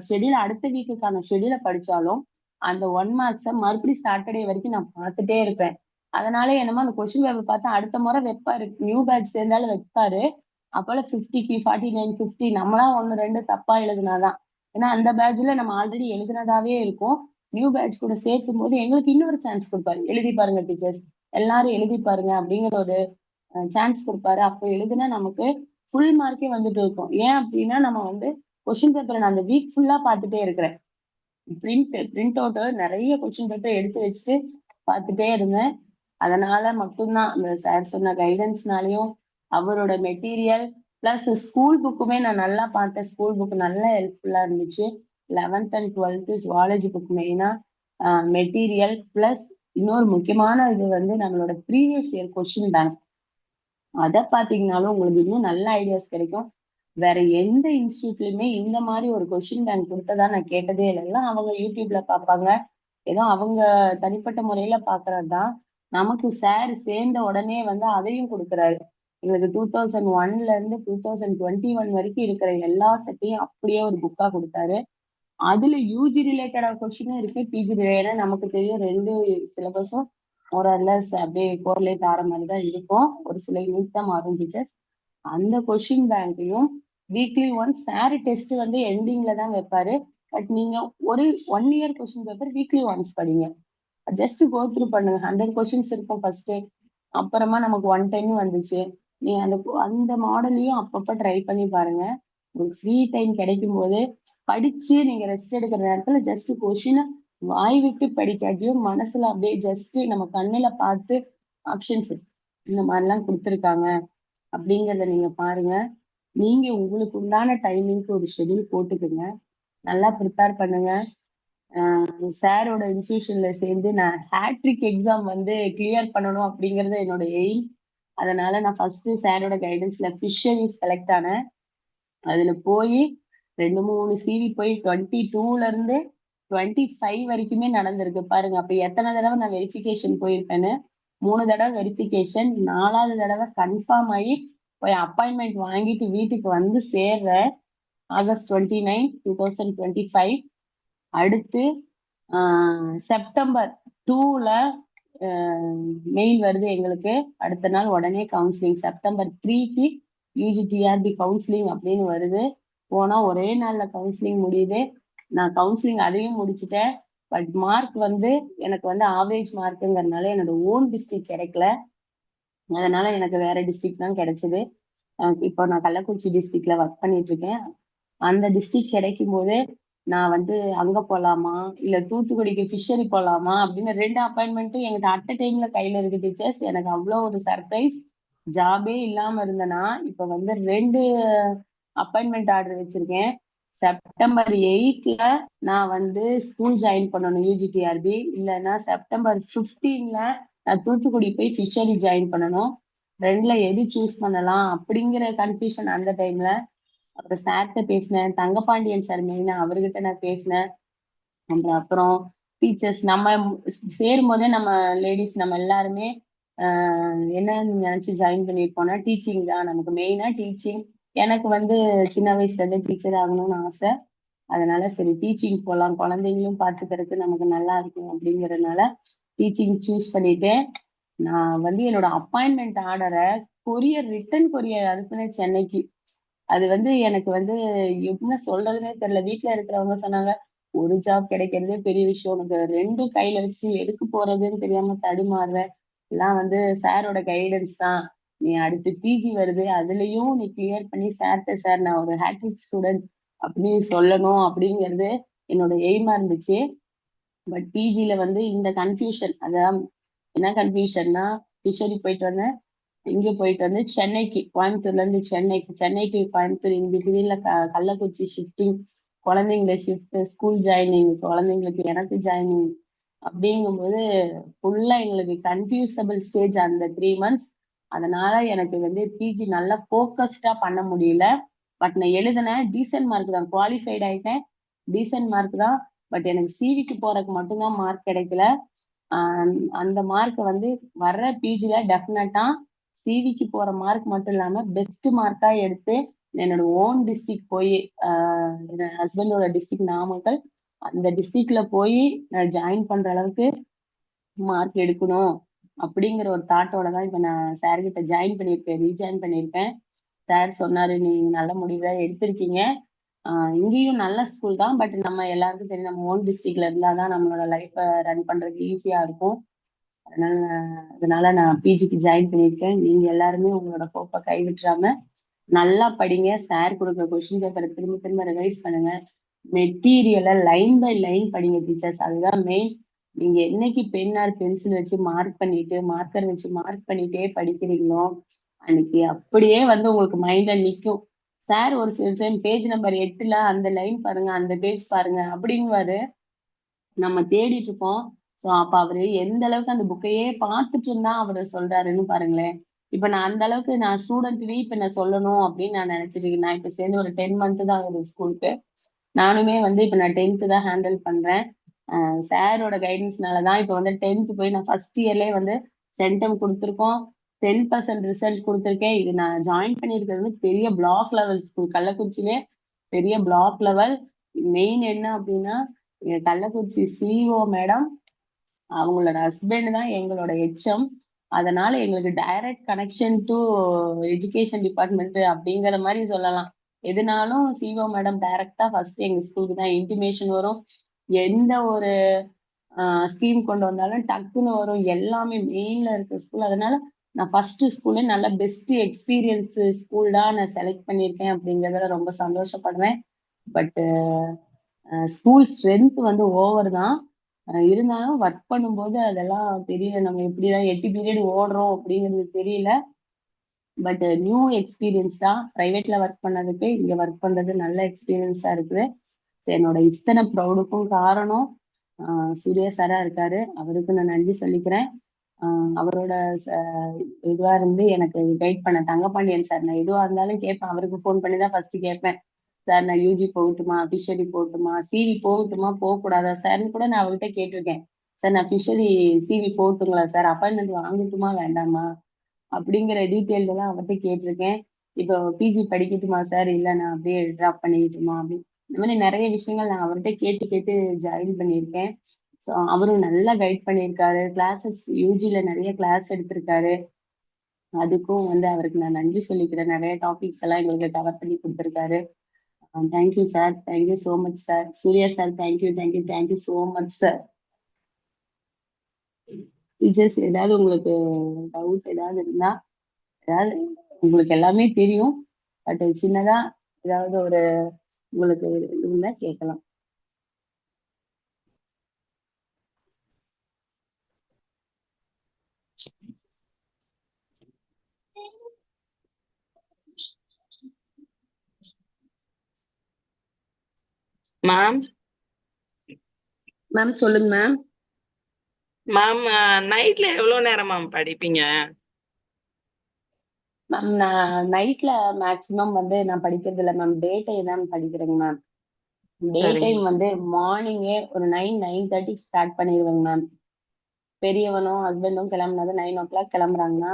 B: ஷெடியூல் அடுத்த வீக்குக்கான ஷெடியூலை படிச்சாலும் அந்த 1 marks மறுபடியும் சாட்டர்டே வரைக்கும் நான் பார்த்துட்டே இருப்பேன். அதனால என்னமோ அந்த கொஸ்டின் பேப்பர் பார்த்தா அடுத்த முறை வைப்பாரு, நியூ பேட்ச் சேர்ந்தாலும் வைப்பாரு. அப்போல 50க்கு 49 50 நம்மளா 1 2 தப்பா எழுதுனாதான். ஏன்னா அந்த பேட்ச்ல நம்ம ஆல்ரெடி எழுதுனதாவே இருக்கும். நியூ பேட்ச் கூட சேர்த்தும் போது எங்களுக்கு இன்னொரு சான்ஸ் கொடுப்பாரு, எழுதி பாருங்க டீச்சர்ஸ், எல்லாரும் எழுதி பாருங்க அப்படிங்கிற ஒரு சான்ஸ் கொடுப்பாரு. அப்போ எழுதுனா நமக்கு ஃபுல் மார்க்கே வந்துட்டு இருக்கும். ஏன் அப்படின்னா நம்ம வந்து கொஸ்டின் பேப்பரை நான் அந்த வீக் ஃபுல்லா பார்த்துட்டே இருக்கிறேன். பிரிண்ட் அவுட் நிறைய கொஸ்டின் பேப்பர் எடுத்து வச்சுட்டு பார்த்துட்டே இருந்தேன். அதனால மட்டும்தான் அந்த சார் சொன்ன கைடன்ஸ்னாலையும் அவரோட மெட்டீரியல் பிளஸ் ஸ்கூல் புக்குமே நான் நல்லா பார்த்தேன். ஸ்கூல் புக் நல்லா ஹெல்ப்ஃபுல்லா இருந்துச்சு. 11th and 12th zoology book மெயினா மெட்டீரியல் பிளஸ் இன்னொரு முக்கியமான இது வந்து நம்மளோட ப்ரீவியஸ் இயர் கொஸ்டின் பேங்க். அதை பாத்தீங்கன்னாலும் உங்களுக்கு இன்னும் நல்ல ஐடியாஸ் கிடைக்கும். வேற எந்த இன்ஸ்டியூட்லயுமே இந்த மாதிரி ஒரு கொஸ்டின் பேங்க் கொடுத்ததா நான் கேட்டதே இல்லை. எல்லாம் அவங்க யூடியூப்ல பார்ப்பாங்க, ஏதோ அவங்க தனிப்பட்ட முறையில பாக்குறதுதான். நமக்கு சார் சேர்ந்த உடனே வந்து அதையும் கொடுக்குறாரு. எங்களுக்கு 2001ல இருந்து 2021 வரைக்கும் இருக்கிற எல்லா செட்டையும் அப்படியே ஒரு புக்கா கொடுத்தாரு. அதுல யூஜி ரிலேட்டடா கொஸ்டினும் இருக்கு, பிஜி ரிலேட்டட். நமக்கு தெரியும் 2 சிலபஸும் ஓரளவு அப்படியே கோரிலேட் ஆற மாதிரி தான் இருக்கும். ஒரு சில யூனிட் தான் மாறும் டீச்சர்ஸ். அந்த கொஸ்டின் பேங்கையும் வீக்லி ஒன்ஸ் சார் டெஸ்ட் வந்து எண்டிங்ல தான் வைப்பாரு. பட் நீங்க ஒரு 1 year question paper weekly once படிங்க. ஜஸ்ட் கோ த்ரூ பண்ணுங்க. 100 கொஸ்டின்ஸ் இருக்கும் ஃபர்ஸ்ட், அப்புறமா நமக்கு 110 வந்துச்சு. நீ அந்த மாடலையும் அப்பப்ப ட்ரை பண்ணி பாருங்க. உங்களுக்கு ஃப்ரீ டைம் கிடைக்கும் போது படிச்சு நீங்க ரெஸ்ட் எடுக்கிற நேரத்துல ஜஸ்ட் கொஸ்டினை வாய் விட்டு படிக்காட்டியும் மனசுல அப்படியே ஜஸ்ட் நம்ம கண்ணுல பார்த்து ஆப்ஷன்ஸ் இந்த மாதிரிலாம் கொடுத்துருக்காங்க அப்படிங்கிறத நீங்க பாருங்க. நீங்க உங்களுக்கு உண்டான டைமிங்க்கு ஒரு ஷெட்யூல் போட்டுக்குங்க, நல்லா ப்ரிப்பேர் பண்ணுங்க. சாரோட இன்ஸ்டிடியூஷன்ல சேர்ந்து நான் ஹேட்ரிக் எக்ஸாம் வந்து கிளியர் பண்ணணும் அப்படிங்கறது என்னோட எய்ம். அதனால நான் ஃபர்ஸ்ட் சாரோட கைடன்ஸ்ல ஃபிஷரிஸ் செலக்ட் ஆனேன். அதுல போய் 2 3 CV போய் 22ல இருந்து 25 வரைக்குமே நடந்திருக்கு பாருங்க. அப்ப எத்தனை தடவை நான் வெரிஃபிகேஷன் போயிருப்பேன்னு. 3 தடவை வெரிஃபிகேஷன், 4வது தடவை கன்ஃபார்ம் ஆகி போய் அப்பாயின்மெண்ட் வாங்கிட்டு வீட்டுக்கு வந்து சேர்றேன் August 29, 2025. அடுத்து September 2ல மெயில் வருது எங்களுக்கு. அடுத்த நாள் உடனே கவுன்சிலிங். September 3க்கு UGTRB கவுன்சிலிங் அப்படின்னு வருது. போனா ஒரே நாள்ல கவுன்சிலிங் முடியுது. நான் கவுன்சிலிங் அதையும் முடிச்சுட்டேன். பட் மார்க் வந்து எனக்கு வந்து ஆவரேஜ் மார்க்குங்கிறதுனால என்னோட ஓன் டிஸ்ட்ரிக்ட் கிடைக்கல. அதனால எனக்கு வேற டிஸ்ட்ரிக்ட் தான் கிடைச்சது. இப்போ நான் கள்ளக்குறிச்சி டிஸ்ட்ரிக்ட்ல ஒர்க் பண்ணிட்டு இருக்கேன். அந்த டிஸ்ட்ரிக்ட் கிடைக்கும் போது நான் வந்து அங்க போலாமா இல்ல தூத்துக்குடிக்கு ஃபிஷரி போலாமா அப்படின்னு 2 அப்பாயின்மெண்ட்டும் எங்கிட்ட அட் டைம்ல கையில இருக்கு டீச்சர்ஸ். எனக்கு அவ்வளோ ஒரு சர்ப்ரைஸ். ஜாபே இல்லாம இருந்தேன்னா இப்ப வந்து 2 அப்பாயின்மெண்ட் ஆர்டர் வச்சிருக்கேன். September 8ல நான் வந்து ஸ்கூல் ஜாயின் பண்ணணும் UGTRB, இல்லைன்னா September 15ல நான் தூத்துக்குடி போய் ஃபிஷரி ஜாயின் பண்ணணும். 2ல எது சூஸ் பண்ணலாம் அப்படிங்கிற கன்ஃபியூஷன் அந்த டைம்ல. அப்புறம் சார்கிட்ட பேசினேன், தங்கபாண்டியன் சார் மெயினா அவர்கிட்ட நான் பேசினேன். அப்புறம் டீச்சர்ஸ் நம்ம சேரும் போதே நம்ம லேடிஸ் நம்ம எல்லாருமே என்ன நினைச்சு ஜாயின் பண்ணிருப்போம்னா டீச்சிங் தான். நமக்கு மெயினா டீச்சிங். எனக்கு வந்து சின்ன வயசுல இருந்து டீச்சர் ஆகணும்னு ஆசை. அதனால சரி டீச்சிங் போகலாம், குழந்தைங்களும் பார்த்துக்கிறதுக்கு நமக்கு நல்லா இருக்கும் அப்படிங்கறதுனால டீச்சிங் சூஸ் பண்ணிட்டேன். நான் வந்து என்னோட அப்பாயின்மெண்ட் ஆர்டரை ரிட்டன் கொரியர் அனுப்புனேன் சென்னைக்கு. அது வந்து எனக்கு வந்து என்ன சொல்றதுன்னே தெரியல. வீட்டுல இருக்கிறவங்க சொன்னாங்க, ஒரு ஜாப் கிடைக்கிறதே பெரிய விஷயம், உனக்கு 2 கையில வச்சு எதுக்கு போறதுன்னு தெரியாம தடுமாறுற. எல்லாம் வந்து சாரோட கைடன்ஸ் தான். நீ அடுத்து பிஜி வருது, அதுலயும் நீ கிளியர் பண்ணி சார்ட்ட சார் நான் ஒரு ஹேட்ரிக் ஸ்டூடெண்ட் அப்படின்னு சொல்லணும் அப்படிங்கிறது என்னோட எய்மா இருந்துச்சு. பட் பிஜில வந்து இந்த கன்ஃபியூஷன், அதான் என்ன கன்ஃபியூஷன்னா, கிஷோரி போயிட்டு வந்தேன். இங்க போயிட்டு வந்து சென்னைக்கு, கோயம்புத்தூர்ல இருந்து சென்னைக்கு கோயம்புத்தூர் இன் பிட்வீன்ல கள்ளக்குறிச்சி ஷிஃப்டிங், குழந்தைங்கள ஷிஃப்ட், ஸ்கூல் ஜாயினிங், குழந்தைங்களுக்கு எனக்கு ஜாயினிங் அப்படிங்கும்போது ஃபுல்லா எங்களுக்கு கன்ஃபியூசபிள் ஸ்டேஜ் அந்த 3 months. அதனால எனக்கு வந்து பிஜி நல்லா ஃபோக்கஸ்டா பண்ண முடியல. பட் நான் எழுதினேன், டீசென்ட் மார்க் தான், குவாலிஃபைட் ஆயிட்டேன், டீசென்ட் மார்க் தான். பட் எனக்கு சிவிக்கு போறதுக்கு மட்டும்தான் மார்க் கிடைக்கல. அந்த மார்க் வந்து வர்ற பிஜில டெஃபினட்டா சிவிக்கு போற மார்க் மட்டும் இல்லாம பெஸ்ட் மார்க்கா எடுத்து என்னோட ஓன் டிஸ்ட்ரிக்ட் போய், என் ஹஸ்பண்டோட டிஸ்ட்ரிக்ட் நாமக்கல், அந்த டிஸ்ட்ரிக்ட்ல போய் நான் ஜாயின் பண்ற அளவுக்கு மார்க் எடுக்கணும் அப்படிங்கிற ஒரு தாட்டோட தான் இப்ப நான் சார் கிட்ட ஜாயின் பண்ணியிருக்கேன், ரீஜாயின் பண்ணியிருக்கேன். சார் சொன்னாரு, நீங்க நல்ல முடிவை எடுத்திருக்கீங்க. இங்கேயும் நல்ல ஸ்கூல் தான், பட் நம்ம எல்லாருக்கும் தெரியும் நம்ம ஓன் டிஸ்ட்ரிக்ட்ல இருந்தாதான் நம்மளோட லைஃப்பை ரன் பண்றதுக்கு ஈஸியா இருக்கும். அதனால நான் பிஜிக்கு ஜாயின் பண்ணியிருக்கேன். நீங்க எல்லாருமே உங்களோட ஹோப்பை கைவிட்டுறாம நல்லா படிங்க. சார் கொடுக்குற கொஸ்டின் பேப்பரை திரும்ப திரும்ப ரிவைஸ் பண்ணுங்க. மெட்டீரியலை லைன் பை லைன் படிங்க டீச்சர்ஸ், அதுதான் மெயின். நீங்க என்னைக்கு பென் ஆர் பென்சில் வச்சு மார்க் பண்ணிட்டு, மார்க்கர் வச்சு மார்க் பண்ணிட்டே படிக்கிறீங்களோ அன்னைக்கு அப்படியே வந்து உங்களுக்கு மைண்ட்ல நிக்கும். சார் ஒரு சில டைம் பேஜ் நம்பர் 8ல அந்த லைன் பாருங்க, அந்த பேஜ் பாருங்க அப்படிங்குவாரு. நம்ம தேடிட்டு இருப்போம். ஸோ அப்ப அவரு எந்த அளவுக்கு அந்த புக்கையே பார்த்துட்டு இருந்தா அவரு சொல்றாருன்னு பாருங்களேன். இப்ப நான் அந்த அளவுக்கு நான் ஸ்டூடெண்ட்லயே இப்ப நான் சொல்லணும் அப்படின்னு நான் நினைச்சிட்டு இருக்கேன். நான் இப்ப சேர்ந்து ஒரு 10 month தான் ஆகுது ஸ்கூலுக்கு. நானுமே வந்து இப்ப நான் 10th தான் ஹேண்டில் பண்றேன். சாரோட கைடன்ஸ்னாலதான் இப்ப வந்து 10th போய் நான் ஃபர்ஸ்ட் இயர்லயே வந்து சென்டம் கொடுத்துருக்கோம். 10% ரிசல்ட் கொடுத்துருக்கேன். இது நான் ஜாயின் பண்ணியிருக்கிறது வந்து பெரிய பிளாக் லெவல் ஸ்கூல், கள்ளக்குறிச்சியிலே பெரிய பிளாக் லெவல். மெயின் என்ன அப்படின்னா, எங்க கள்ளக்குறிச்சி சிஓ மேடம், அவங்களோட ஹஸ்பண்ட் தான் எங்களோட ஹெச்எம். அதனால எங்களுக்கு direct connection to education department அப்படிங்கிற மாதிரி சொல்லலாம். எதுனாலும் சிஓ மேடம் டைரக்டா ஃபர்ஸ்ட் எங்க ஸ்கூலுக்கு தான் இன்டிமேஷன் வரும். எந்த ஒரு ஸ்கீம் கொண்டு வந்தாலும் டக்குன்னு வரும். எல்லாமே மெயின்ல இருக்க ஸ்கூல். அதனால நான் ஃபர்ஸ்ட் ஸ்கூல்ல நல்ல பெஸ்ட் எக்ஸ்பீரியன்ஸ் ஸ்கூல் தான் நான் செலக்ட் பண்ணியிருக்கேன் அப்படிங்கறதுல ரொம்ப சந்தோஷப்படுறேன். பட் ஸ்கூல் ஸ்ட்ரென்த் வந்து ஓவர் தான். இருந்தாலும் ஒர்க் பண்ணும்போது அதெல்லாம் தெரியல, நம்ம எப்படிதான் 8 பீரியட் ஓடுறோம் அப்படிங்கிறது தெரியல. பட் நியூ எக்ஸ்பீரியன்ஸ் தான். பிரைவேட்ல ஒர்க் பண்ணதுக்கு இங்க ஒர்க் பண்றது நல்ல எக்ஸ்பீரியன்ஸா இருக்குது. என்னோட இத்தனை ப்ரௌடுக்கும் காரணம் சூர்யா சாரா இருக்காரு. அவருக்கு நான் நன்றி சொல்லிக்கிறேன். அவரோட இதுவா இருந்து எனக்கு கைட் பண்ண தங்கபாண்டியன் சார், நான் எதுவா இருந்தாலும் கேட்பேன், அவருக்கு ஃபோன் பண்ணி தான் ஃபர்ஸ்ட் கேட்பேன். சார் நான் யூஜி போகட்டுமா, ஃபிஷரி போகட்டுமா, சிவி போகட்டுமா போகக்கூடாதா சார்னு கூட நான் அவர்கிட்ட கேட்டிருக்கேன். சார் நான் ஃபிஷரி சிவி போகட்டுங்களா சார், அப்பாயின்மெண்ட் வாங்கட்டுமா வேண்டாமா அப்படிங்கிற டீட்டெயில் எல்லாம் அவர்கிட்ட கேட்டிருக்கேன். இப்போ பிஜி படிக்கட்டுமா சார், இல்ல நான் அப்படியே ட்ராப் பண்ணிக்கட்டுமா அப்படின்னு இந்த மாதிரி நிறைய விஷயங்கள் நான் அவர்கிட்ட கேட்டு கேட்டு ஜாயின் பண்ணியிருக்கேன். ஸோ அவரும் நல்லா கைட் பண்ணியிருக்காரு. கிளாஸஸ் யூஜில நிறைய கிளாஸ் எடுத்திருக்காரு. அதுக்கும் வந்து அவருக்கு நான் நன்றி சொல்லிக்கிறேன். நிறைய டாபிக்ஸ் எல்லாம் எங்களுக்கு கவர் பண்ணி கொடுத்துருக்காரு. Thank you sir, thank you so much sir. Surya sir, thank you so much sir. Teachers, ஏதாவது உங்களுக்கு டவுட் ஏதாவது இருந்தா, ஏதாவது உங்களுக்கு எல்லாமே தெரியும், பட் சின்னதா ஏதாவது ஒரு உங்களுக்கு இருந்தா கேட்கலாம்.
C: மேம்
B: மேம் சொல்லுங்க மேம்.
C: மேம் நைட்ல எவ்வளவு நேரம் மேம் படிப்பீங்க?
B: மேம் நான் நைட்ல மேக்சிமம் வந்து நான் படிக்கிறது இல்லை மேம், டே டைம் தான் படிக்கிறேங்க மேம். டே
C: சரிங்க
B: டைம் வந்து மார்னிங்கே ஒரு 9-9:30 ஸ்டார்ட் பண்ணிடுவேங்க மேம். பெரியவனும் ஹஸ்பண்டும் கிளம்புனது 9 o'clock கிளம்புறாங்கன்னா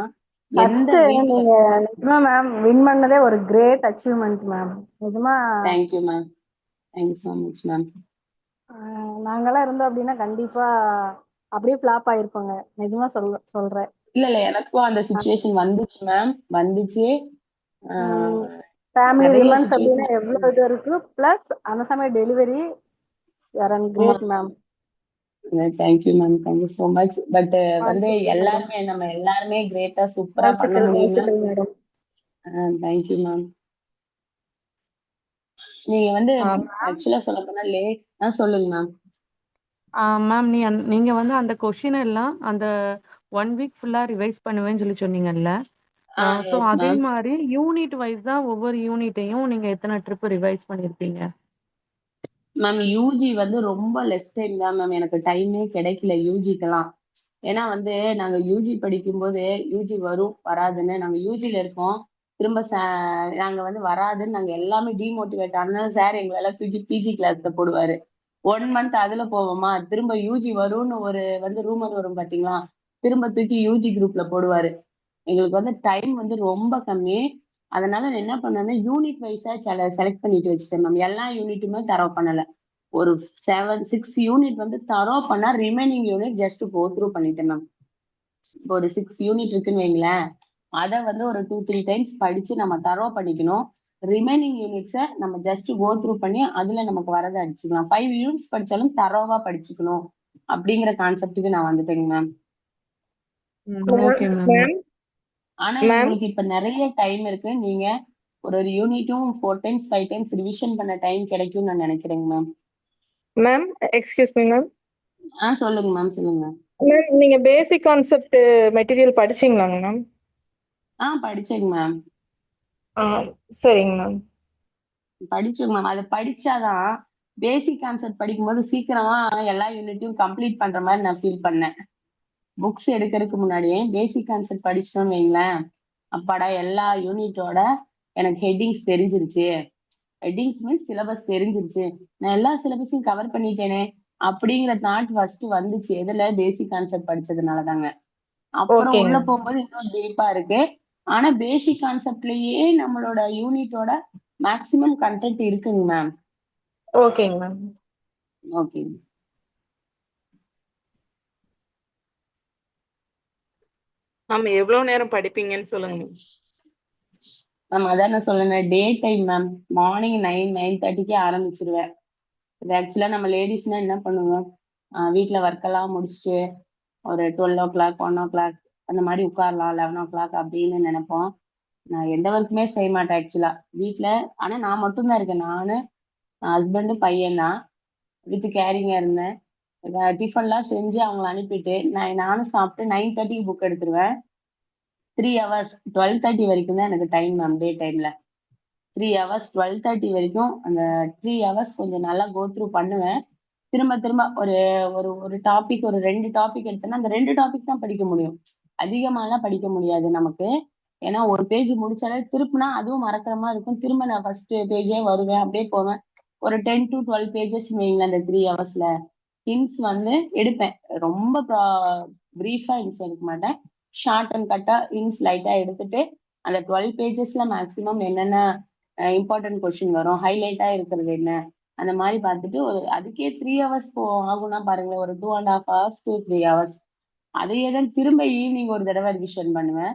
B: எந்த
D: ஃபர்ஸ்ட்
B: வீட்டுல.
D: நீங்க நிஜமா மேம் வின் பண்ணதே ஒரு கிரேட் அச்சீவ்மெண்ட் மேம். நிஜமா
B: thank you ma'am, thank you so much ma'am.
D: நாங்கெல்லாம் இருந்தோம் அப்படின்னா கண்டிப்பா அப்படியே ஃபிளாப் ஆயிருப்போங்க. நிஜமா சொல்றேன்.
B: இல்ல எனக்கும் அந்த சுச்சுவேஷன் வந்துச்சு மேம், வந்துச்சு.
D: ஃபேமிலி
B: நிறைய
D: விமன்ஸ் அப்படின்னா
B: சுச்சுவேஷன்.
D: எவ்வளவு இது இருக்கு, பிளஸ் அந்த சமயம் delivery great ma'am.
B: Thank you ma'am, thank you so much. But வந்து எல்லாருமே நம்ம எல்லாருமே கிரேட்டா சூப்பரா பண்ண முடியும் மேம்.
D: மேடம்.
B: Thank you ma'am. நீங்க வந்து ஆக்சுவலா சொல்ல போனா லேட் சொல்லுங்க மேம்.
E: மேம் நீங்க வந்து அந்த கொஷின் எல்லாம் அந்த 1 வீக் ஃபுல்லா ரிவைஸ் பண்ணுவேன்னு சொல்லி சொன்னீங்கல்ல, ஸோ
B: எஸ்
E: அதே
B: மேம்.
E: மாதிரி யூனிட் வைஸ் தான் ஒவ்வொரு யூனிட்டையும் நீங்க எத்தனை ட்ரிப் ரிவைஸ் பண்ணிருப்பீங்க?
B: மேம் யூஜி வந்து ரொம்ப லெஸ் டைம் தான் மேம், எனக்கு டைமே கிடைக்கல யூஜிக்கெல்லாம். ஏன்னா வந்து நாங்க யூஜி படிக்கும்போது யூஜி வரும் வராதுன்னு நாங்க யூஜில இருக்கோம். திரும்ப நாங்க வந்து வராதுன்னு நாங்க எல்லாமே டிமோட்டிவேட் ஆனாலும் சார் எங்களெல்லாம் தூக்கி பிஜி கிளாஸ்ல போடுவாரு. 1 மந்த் அதுல போவோமா, திரும்ப யூஜி வரும்னு ஒரு வந்து ரூமர் வரும் பாத்தீங்களா, திரும்ப தூக்கி யூஜி குரூப்ல போடுவாரு. எங்களுக்கு வந்து டைம் வந்து ரொம்ப கம்மி. அதனால நான் என்ன பண்ணேன்னா யூனிட் வைஸா செலக்ட் பண்ணிட்டு வச்சுட்டேன் மேம். எல்லா யூனிட்டுமே தரவு பண்ணல. ஒரு 6 யூனிட் வந்து தரவு பண்ணா remaining unit just go through பண்ணிட்டேன் மேம். இப்போ ஒரு 6 யூனிட் இருக்குன்னு வைங்களேன், அதை வந்து ஒரு 2-3 டைம்ஸ் படிச்சு நம்ம தரவு பண்ணிக்கணும். ரிமைனிங் யூனிட்ஸை நம்ம ஜஸ்ட் கோ த்ரூ பண்ணி அதுல நமக்கு வரதை அடிச்சுக்கலாம். 5 யூனிட்ஸ் படிச்சாலும் தரவா படிச்சுக்கணும் அப்படிங்கிற கான்செப்டுக்கு நான் வந்துட்டேங்க மேம்.
E: Okay ma'am.
F: மேம்
B: ஆனா
F: மேம்
B: உங்களுக்கு இப்ப நிறைய டைம் இருக்கு. நீங்க ஒரு யூனிட்டும் 4 டைம்ஸ் 5 டைம்ஸ் ரிவிஷன் பண்ண டைம் கிடைக்கும்னு நான் நினைக்கிறேங்க ma'am.
F: Ma'am excuse me ma'am.
B: சொல்லுங்க மேம், சொல்லுங்க.
F: மேம் நீங்க பேசிக் கான்செப்ட் மெட்டீரியல் படிச்சீங்களாங்க மேம்?
B: படிச்சேங்க மேம்.
F: சரிங்க மேம்.
B: படிச்சேங்க மேம். அதை படிச்சாதான் பேசிக் கான்செப்ட் படிக்கும்போது சீக்கிரமா எல்லா யூனிட்டையும் கம்ப்ளீட் பண்ற மாதிரி நான் ஃபீல் பண்ணேன். புக்ஸ் எடுக்கிறதுக்கு முன்னாடியே பேசிக் கான்செப்ட் படிச்சிட்டோம்னு வைங்களேன், அப்பாடா எல்லா யூனிட்டோட எனக்கு ஹெட்டிங்ஸ் தெரிஞ்சிருச்சு. ஹெட்டிங்ஸ் மீன்ஸ் சிலபஸ் தெரிஞ்சிருச்சு, நான் எல்லா சிலபஸையும் கவர் பண்ணிட்டேனே அப்படிங்கிற தாட் ஃபர்ஸ்ட் வந்துச்சு. எதுல? பேசிக் கான்செப்ட் படிச்சதுனால தாங்க. அப்புறம்
F: ஓகேங்க
B: உள்ள
F: மேம்.
B: போகும்போது இன்னும் டீப்பா இருக்கு. ஆனா பேசிக் கான்செப்ட்லயே நம்மளோட யூனிட்டோட மேக்சிமம் கண்டென்ட் இருக்குங்க மேம்.
F: ஓகேங்க மேம்.
B: ஓகே
C: மேம் எவ்வளவு நேரம் படிப்பீங்கன்னு சொல்லுங்க மேம்.
B: மேம். அதான் நான் சொல்லுறேன், டே டைம் மேம். மார்னிங் 9-9:30க்கு ஆரம்பிச்சிருவேன். இது ஆக்சுவலா நம்ம லேடிஸ்னா என்ன பண்ணுவோம், வீட்டுல ஒர்க் எல்லாம் முடிச்சுட்டு ஒரு 12 o'clock 1 o'clock அந்த மாதிரி உட்காரலாம், 11 o'clock அப்படின்னு நினைப்போம். நான் எந்த ஒர்க்குமே செய்ய மாட்டேன் ஆக்சுவலா வீட்டுல. ஆனா நான் மட்டும்தான் இருக்கேன். நானு, ஹஸ்பண்டு, பையன் தான் வித் கேரிங்கா இருந்தேன். டிஃபன்லாம் செஞ்சு அவங்கள அனுப்பிட்டு நானும் சாப்பிட்டு 9:30க்கு புக் எடுத்துருவேன். 3 hours 12:30 வரைக்கும் தான் எனக்கு டைம் மேம். டே டைம்ல 3 hours 12:30 வரைக்கும் அந்த 3 hours கொஞ்சம் நல்லா கோ த்ரூ பண்ணுவேன். திரும்ப திரும்ப ஒரு ஒரு ஒரு டாபிக், ஒரு 2 டாபிக் எடுத்தேன்னா அந்த 2 டாபிக் தான் படிக்க முடியும். அதிகமாலாம் படிக்க முடியாது நமக்கு. ஏன்னா ஒரு பேஜ் முடிச்சாலே திருப்பினா அதுவும் மறக்கிற மாதிரி இருக்கும். திரும்ப நான் ஃபர்ஸ்ட் பேஜே வருவேன், அப்படியே போவேன். ஒரு 10 to 12 பேஜஸ் வைங்களேன் அந்த 3 ஹவர்ஸ்ல. ஹிண்ட்ஸ் வந்து எடுப்பேன். ரொம்ப பிரீஃபா ஹிண்ட்ஸ் எடுக்க மாட்டேன். ஷார்ட் அண்ட் கட்டா ஹிண்ட்ஸ் லைட்டா எடுத்துட்டு அந்த 12 பேஜஸ்ல மேக்ஸிமம் என்னென்ன இம்பார்ட்டன்ட் கொஸ்டின் வரும், ஹைலைட்டா இருக்கிறது என்ன, அந்த மாதிரி பார்த்துட்டு அதுக்கே 3 ஹவர்ஸ் ஆகும்னா பாருங்களேன். ஒரு 2.5 hours to 3 hours. அதையே தான் திரும்ப ஈவினிங் ஒரு தடவை ரிவிஷன் பண்ணுவேன்.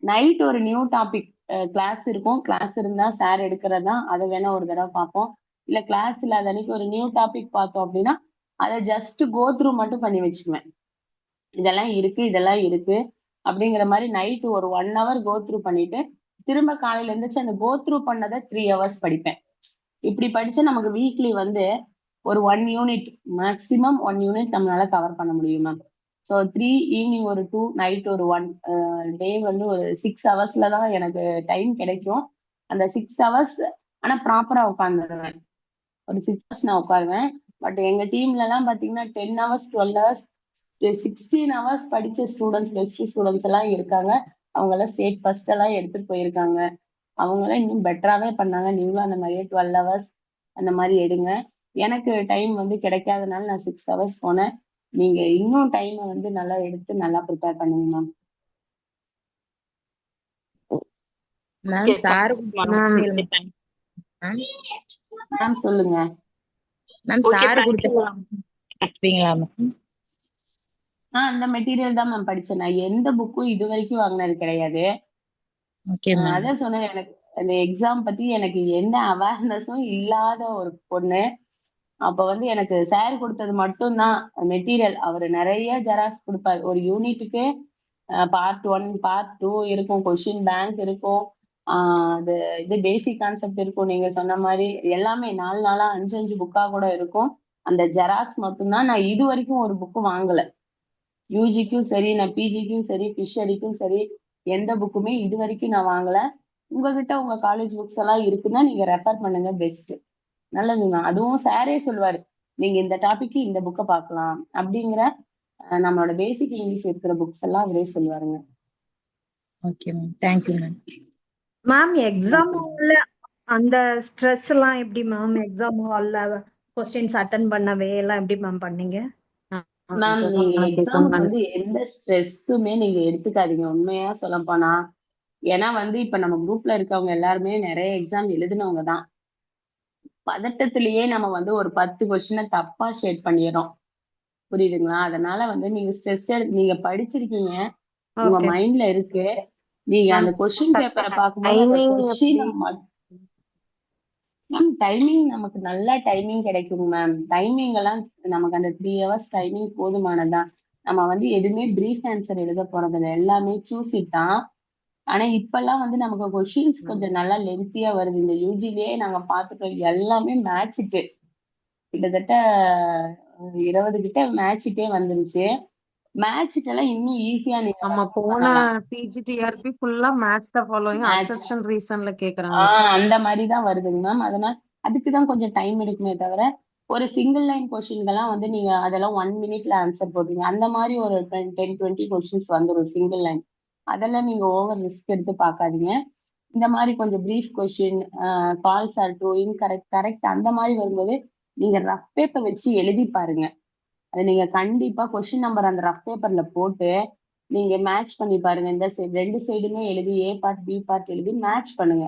B: நைட் ஒரு நியூ டாபிக் கிளாஸ் இருக்கும். கிளாஸ் இருந்தா சார் எடுக்கிறது தான், அதை வேணா ஒரு தடவை பார்ப்போம். இல்ல கிளாஸ் இல்லாத அன்னைக்கு ஒரு நியூ டாபிக் பார்த்தோம் அப்படின்னா அதை ஜஸ்ட் கோ த்ரூ மட்டும் பண்ணி வச்சுக்குவேன். இதெல்லாம் இருக்கு, இதெல்லாம் இருக்கு அப்படிங்கிற மாதிரி நைட்டு ஒரு 1 hour கோ த்ரூ பண்ணிட்டு திரும்ப காலையில இருந்துச்சு அந்த கோ த்ரூ பண்ணதை 3 hours படிப்பேன். இப்படி படிச்சா நமக்கு வீக்லி வந்து ஒரு 1 யூனிட், மேக்சிமம் 1 யூனிட் நம்மளால கவர் பண்ண முடியும் மேம். ஸோ 3, ஈவினிங் ஒரு 2, நைட் ஒரு 1, டே வந்து ஒரு 6 ஹவர்ஸ்ல தான் எனக்கு டைம் கிடைக்கும். அந்த 6 ஹவர்ஸ் ஆனா ப்ராப்பரா உட்காந்துருவேன். ஒரு 6 ஹவர்ஸ் நான் உட்காருவேன். பட் எங்க டீம்ல எல்லாம் பாத்தீங்கன்னா 10 ஹவர்ஸ் 12 ஹவர்ஸ் 16 ஹவர்ஸ் படிச்ச ஸ்டூடெண்ட்ஸ், பெஸ்ட் ஸ்டூடெண்ட்ஸ் எல்லாம் இருக்காங்க. அவங்க எல்லாம் ஸ்டேட் ஃபர்ஸ்ட் எல்லாம் எடுத்துட்டு போயிருக்காங்க. அவங்க எல்லாம் இன்னும் பெட்டராவே பண்ணாங்க. நீங்களும் அந்த மாதிரியே 12 ஹவர்ஸ் அந்த மாதிரி எடுங்க. எனக்கு டைம் வந்து கிடைக்காதனால நான் 6 ஹவர்ஸ் போனேன். நீங்க இன்னும் டைமை வந்து நல்லா எடுத்து நல்லா ப்ரிப்பேர் பண்ணுங்க ma'am.
G: Ma'am
C: okay
G: sir
E: ma'am
B: ma'am சொல்லுங்க.
G: மேம்
C: ஓகே
G: சார்
C: தேங்க்யூ
G: கொடுத்தீங்களா மேம்?
B: அந்த மெட்டீரியல் தான் மேம் படிச்சேன். நான் எந்த புக்கும் இது வரைக்கும் வாங்கினது கிடையாது.
G: Okay ma'am.
B: அதான் சொன்னேன், எனக்கு அந்த எக்ஸாம் பத்தி எனக்கு எந்த அவேர்னஸும் இல்லாத ஒரு பொண்ணு. அப்ப வந்து எனக்கு சார் கொடுத்தது மட்டும்தான் மெட்டீரியல். அவர் நிறைய ஜெராக்ஸ் கொடுப்பாரு. ஒரு யூனிட்டுக்கு பார்ட் 1 பார்ட் 2 இருக்கும், கொஸ்டின் பேங்க் இருக்கும், அது இது பேசிக் கான்செப்ட் இருக்கும். நீங்க சொன்ன மாதிரி எல்லாமே 4 நாளா 5 புக்கா கூட இருக்கும். அந்த ஜெராக்ஸ் மட்டும்தான். நான் இது வரைக்கும் ஒரு புக்கு வாங்கல. யூஜிக்கும் சரி, நான் பிஜிக்கும் சரி, ஃபிஷரிக்கும் சரி, எந்த புக்குமே இது வரைக்கும் நான் வாங்கல. உங்ககிட்ட உங்க காலேஜ் புக்ஸ் எல்லாம் இருக்குன்னா நீங்க ரெஃபர் பண்ணுங்க, பெஸ்ட். நல்லதுங்க. அதுவும் சாரே சொல்லுவாரு, நீங்க இந்த டாபிக் இந்த புக்கை பார்க்கலாம் அப்படிங்கிற நம்மளோட பேசிக் இங்கிலீஷ் இருக்கிற புக்ஸ் எல்லாம் அவரே சொல்லுவாருங்க.
G: Okay ma'am, thank you ma'am.
H: Ma'am exam ஹால்ல அந்த ஸ்ட்ரெஸ் எல்லாம் எப்படி மேம்? எக்ஸாம் ஹால்ல கொஸ்டின்ஸ் அட்டன் பண்ணவே எல்லாம் எப்படி மேம் பண்ணீங்க?
B: மேம் நீங்க எக்ஸாமுக்கு வந்து எந்த ஸ்ட்ரெஸ்ஸுமே நீங்க எடுத்துக்காதீங்க, உண்மையா சொல்லப்போனா. ஏன்னா வந்து இப்ப நம்ம குரூப்ல இருக்கவங்க எல்லாருமே நிறைய எக்ஸாம் எழுதினவங்க தான். பதட்டத்திலேயே நம்ம வந்து ஒரு 10 கொஸ்டினை தப்பா ஷேட் பண்ணிடுறோம், புரியுதுங்களா? அதனால வந்து நீங்க ஸ்ட்ரெஸ் நீங்க படிச்சிருக்கீங்க, உங்க
H: ஓகே
B: மைண்ட்ல இருக்கு. நீங்க அந்த கொஸ்டின் பேப்பரை பார்க்கும்போது அந்த கொஸ்டின் மேம் டைமிங் நமக்கு நல்ல டைமிங் கிடைக்கும் மேம். டைமிங் எல்லாம் நமக்கு அந்த 3 ஹவர்ஸ் டைமிங் போதுமானதுதான். நம்ம வந்து எதுவுமே பிரீஃப் ஆன்சர் எழுத போறது இல்லை, எல்லாமே சூஸ் இட் தான். ஆனா இப்பெல்லாம் வந்து நமக்கு கொஸ்டின்ஸ் கொஞ்சம் நல்லா லென்த்தியா வருது. இந்த யூஜிலேயே நாங்க பார்த்துட்டோம், எல்லாமே மேட்சிட்டு கிட்டத்தட்ட 20 கிட்ட மேட்சிட்டே வந்துருச்சு. மேட்சிட் எல்லாம் இன்னும் ஈஸியா நீங்க
E: ஆமா, போன
B: பண்ணலாம்.
E: பிஜிடிஆர்பி ஃபுல்லா மேட்ச் தான் ஃபாலோயிங்,
B: Match.
E: அசர்ஷன் ரீசன்ல கேக்குறாங்க.
B: அந்த மாதிரிதான் வருதுங்க மேம். அதனால அதுக்குதான் கொஞ்சம் டைம் எடுக்குமே தவிர, ஒரு சிங்கிள் லைன் கொஸ்டின்கெல்லாம் வந்து நீங்க அதெல்லாம் 1 மினிட்ல ஆன்சர் போடுறீங்க. அந்த மாதிரி ஒரு 10-20 கொஸ்டின்ஸ் வந்துடும் சிங்கிள் லைன். அதெல்லாம் நீங்க ஓவர் ரிஸ்க் எடுத்து பார்க்காதீங்க. இந்த மாதிரி கொஞ்சம் brief question, false or true, incorrect, correct, அந்த மாதிரி வரும்போது நீங்க ரஃப் பேப்பர் வச்சு எழுதி பாருங்க. அது நீங்க கண்டிப்பா கொஸ்டின் நம்பர் அந்த ரஃப் பேப்பர்ல போட்டு நீங்க மேட்ச் பண்ணி பாருங்க. இந்த சைடு 2 சைடுமே எழுதி ஏ பார்ட் பி பார்ட் எழுதி மேட்ச் பண்ணுங்க.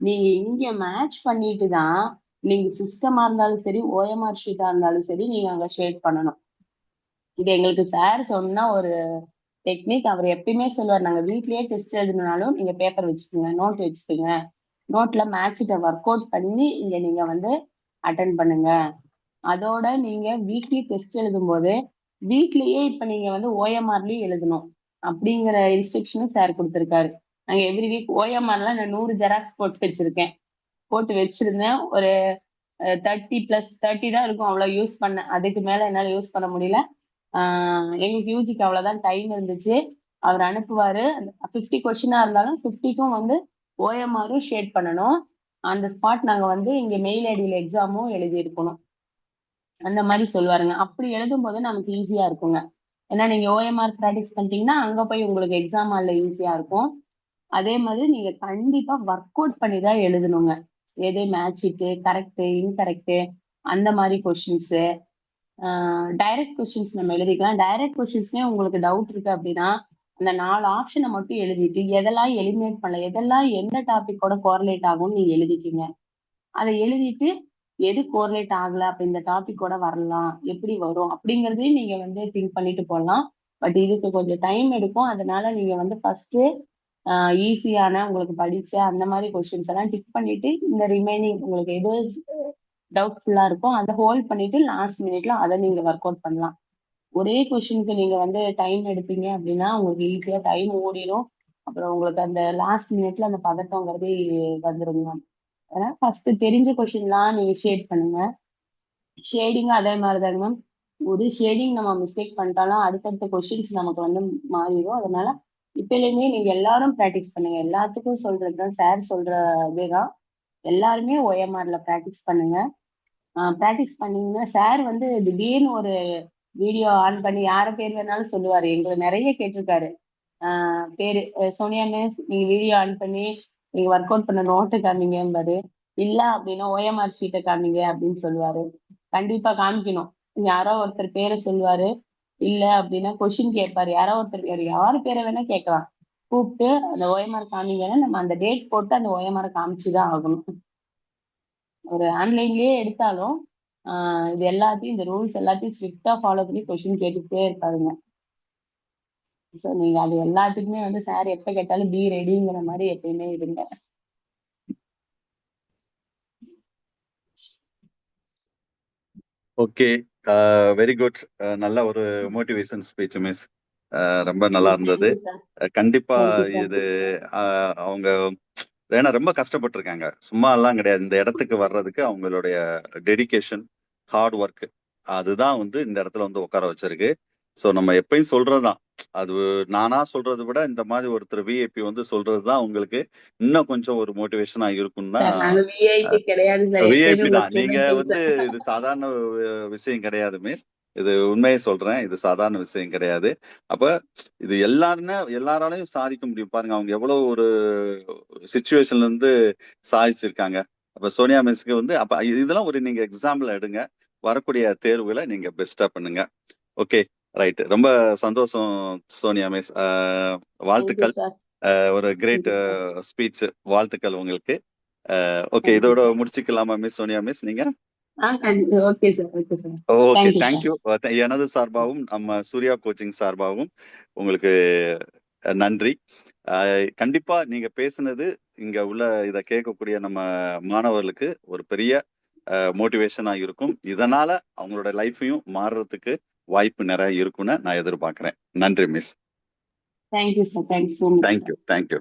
B: நீங்க இங்க மேட்ச் பண்ணிட்டு தான் நீங்க சிஸ்டமா இருந்தாலும் சரி, ஓஎம்ஆர் ஷீட்டா இருந்தாலும் சரி, நீங்க அங்க ஷேட் பண்ணணும். இது எங்களுக்கு சார் சொன்ன ஒரு டெக்னிக். அவர் எப்பயுமே சொல்லுவார், நாங்க வீட்லயே டெஸ்ட் எழுதினாலும் நீங்க பேப்பர் வச்சுக்கோங்க, நோட் வச்சுக்கோங்க, நோட்ல மேட்சிட்ட ஒர்க் அவுட் பண்ணி இங்க நீங்க வந்து அட்டன் பண்ணுங்க. அதோட நீங்க வீக்லி டெஸ்ட் எழுதும் போது வீக்லியே இப்ப நீங்க வந்து ஓஎம்ஆர்லயும் எழுதணும் அப்படிங்கிற இன்ஸ்ட்ரக்ஷனும் சார் கொடுத்திருக்காரு. நாங்க எவ்ரி வீக் ஓஎம்ஆர்ல நான் 100 ஜெராக்ஸ் போட்டு வச்சிருந்தேன். ஒரு 30+ தான் இருக்கும், அவ்வளவு யூஸ் பண்ணேன். அதுக்கு மேல என்னால யூஸ் பண்ண முடியல. எங்களுக்கு யூஜிக்கு அவ்வளவுதான் டைம் இருந்துச்சு. அவர் அனுப்புவாரு. 50 கொஸ்டினா இருந்தாலும் 50க்கும் வந்து ஓஎம்ஆரும் ஷேட் பண்ணணும். அந்த ஸ்பாட் நாங்க வந்து இங்க மெயில் ஐடியில எக்ஸாமும் எழுதி இருக்கணும். அந்த மாதிரி சொல்லுவாருங்க. அப்படி எழுதும் போது நமக்கு ஈஸியா இருக்குங்க. ஏன்னா நீங்க ஓஎம்ஆர் ப்ராக்டிஸ் பண்ணிட்டீங்கன்னா அங்க போய் உங்களுக்கு எக்ஸாம் ஹால்ல ஈஸியா இருக்கும். அதே மாதிரி நீங்க கண்டிப்பா ஒர்க் அவுட் பண்ணி தான் எழுதணுங்க. எது மேட்சிட்டு, கரெக்ட், இன்கரெக்ட், அந்த மாதிரி கொஸ்டின்ஸ். டைரக்ட் கொஸ்டின்ஸ் நம்ம எழுதிக்கலாம். டைரக்ட் கொஸ்டின்ஸ்மே உங்களுக்கு டவுட் இருக்கு அப்படின்னா அந்த 4 ஆப்ஷனை மட்டும் எழுதிட்டு எதெல்லாம் எலிமினேட் பண்ணல, எதெல்லாம் எந்த டாபிக்கோட கோரிலேட் ஆகும்னு நீங்க எழுதிக்கீங்க. அதை எழுதிட்டு எது கோரிலேட் ஆகல, அப்ப இந்த டாபிக்கோட வரலாம், எப்படி வரும் அப்படிங்கறதையும் நீங்க வந்து திங்க் பண்ணிட்டு போடலாம். பட் இதுக்கு கொஞ்சம் டைம் எடுக்கும். அதனால நீங்க வந்து ஃபர்ஸ்ட் ஈஸியான உங்களுக்கு படிச்ச அந்த மாதிரி கொஸ்டின்ஸ் எல்லாம் டிக் பண்ணிட்டு இந்த ரிமைனிங் உங்களுக்கு எது டவுட்ஃபுல்லா இருக்கும் அதை ஹோல்ட் பண்ணிட்டு லாஸ்ட் மினிட்ல அதை நீங்க ஒர்க் அவுட் பண்ணலாம். ஒரே கொஸ்டினுக்கு நீங்க வந்து டைம் எடுப்பீங்க அப்படின்னா உங்களுக்கு ஈஸியா டைம் ஓடிடும். அப்புறம் உங்களுக்கு அந்த லாஸ்ட் மினிட்ல அந்த பதட்டங்கிறது வந்துருங்க. அதனால ஃபர்ஸ்ட் தெரிஞ்ச கொஸ்டின்லாம் நீங்க ஷேட் பண்ணுங்க. ஷேடிங் அதே மாதிரிதாங்க மேம். ஒரு ஷேடிங் நம்ம மிஸ்டேக் பண்ணிட்டாலும் அடுத்தடுத்த கொஸ்டின்ஸ் நமக்கு வந்து மாறிடும். அதனால இப்பலேருந்தே நீங்க எல்லாரும் ப்ராக்டிஸ் பண்ணுங்க. எல்லாத்துக்கும் சொல்றதுதான் சார் சொல்ற இதுதான். எல்லாருமே ஓஎம்ஆர்ல ப்ராக்டிஸ் பண்ணுங்க. ப்ராக்டிஸ் பண்ணீங்கன்னா சார் வந்து திடீர்னு ஒரு வீடியோ ஆன் பண்ணி யார பேர் வேணாலும் சொல்லுவாரு. எங்களை நிறைய கேட்டிருக்காரு. பேரு சோனியா மிஸ், நீங்க வீடியோ ஆன் பண்ணி நீங்க ஒர்க் அவுட் பண்ண நோட்டு காமிங்கம்பாரு. இல்ல அப்படின்னா ஓஎம்ஆர் ஷீட்டை காமிங்க அப்படின்னு சொல்லுவாரு. கண்டிப்பா காமிக்கணும். யாரோ ஒருத்தர் பேரை சொல்லுவாரு. இல்ல அப்படின்னா கொஸ்டின் கேட்பாரு. யாரோ ஒருத்தர் யாரு பேரை வேணா கேட்கலாம். கூப்பிட்டு அந்த ஓஎம்ஆர் காமிங்கன்னா நம்ம அந்த டேட் போட்டு அந்த ஓஎம்ஆர் காமிச்சுதான் ஆகணும். ஒரு ஆன்லைன்லயே எடுத்தாலும் இது எல்லாத்தையும் இந்த ரூல்ஸ் எல்லாத்தையும் ஸ்ட்ரிக்டா ஃபாலோ பண்ணி கொஸ்டின் கேட்டுட்டே இருக்காருங்க. ஸோ நீங்க அது எல்லாத்துக்குமே வந்து சார் எப்ப கேட்டாலும் பி ரெடிங்கிற மாதிரி எப்பயுமே இருங்க.
A: Okay, very good. நல்ல ஒரு மோட்டிவேஷன் ஸ்பீச் மிஸ். ரொம்ப நல்லா இருந்தது. கண்டிப்பா இது அவங்க ஏன்னா ரொம்ப கஷ்டப்பட்டிருக்காங்க, சும்மா எல்லாம் கிடையாது. இந்த இடத்துக்கு வர்றதுக்கு அவங்களுடைய டெடிகேஷன், ஹார்ட் ஒர்க் அதுதான் வந்து இந்த இடத்துல வந்து உட்கார வச்சிருக்கு. ஸோ நம்ம எப்பயும் சொல்றதுதான், அது நானா சொல்றதை விட இந்த மாதிரி ஒருத்தர் விஐபி வந்து சொல்றதுதான் உங்களுக்கு இன்னும் கொஞ்சம் ஒரு மோட்டிவேஷனா இருக்கும்னா,
B: சார் நாங்க விஐபி கிடையாது சார், எப்பயுமே
A: விஐபி
B: உங்க
A: தான். நீங்க
B: ஸ்டூடெண்ட்
A: வந்து
B: சார்.
A: இது சாதாரண விஷயம் கிடையாது மிஸ். இது உண்மையை சொல்றேன். இது சாதாரண விஷயம் கிடையாது. அப்ப இது எல்லாராலையும் சாதிக்க முடியும். பாருங்க அவங்க எவ்வளவு ஒரு சிச்சுவேஷன்ல இருந்து சாதிச்சிருக்காங்க. அப்ப சோனியா மிஸ்க்கு வந்து அப்ப இதெல்லாம் ஒரு நீங்க எக்ஸாம்பிள் எடுங்க. வரக்கூடிய தேர்வுகளை நீங்க பெஸ்டா பண்ணுங்க. Okay, right. ரொம்ப சந்தோஷம் சோனியா மிஸ்.
B: தேங்க்யூ
A: வாழ்த்துக்கள்.
B: சார்,
A: ஒரு கிரேட்
B: தேங்க்யூ சார்,
A: ஸ்பீச். வாழ்த்துக்கள் உங்களுக்கு. ஓகே,
B: தேங்க்யூ
A: இதோட
B: சார்.
A: முடிச்சுக்கலாமா மிஸ் சோனியா மிஸ் நீங்க?
B: Okay sir, okay sir,
A: okay,
B: thank you sir.
A: Thank you. எனது சார்பாகவும் நம்ம சூர்யா கோச்சிங் சார்பாகவும் உங்களுக்கு நன்றி. கண்டிப்பா நீங்க பேசுனது இங்க உள்ள இத கேட்கக்கூடிய நம்ம மாணவர்களுக்கு ஒரு பெரிய மோட்டிவேஷனா இருக்கும். இதனால அவங்களோட லைஃபையும் மாறுறதுக்கு வாய்ப்பு நிறைய இருக்கும்னு நான் எதிர்பார்க்கிறேன். நன்றி miss.
B: Thank you sir, thank you so much sir.
A: Thank you.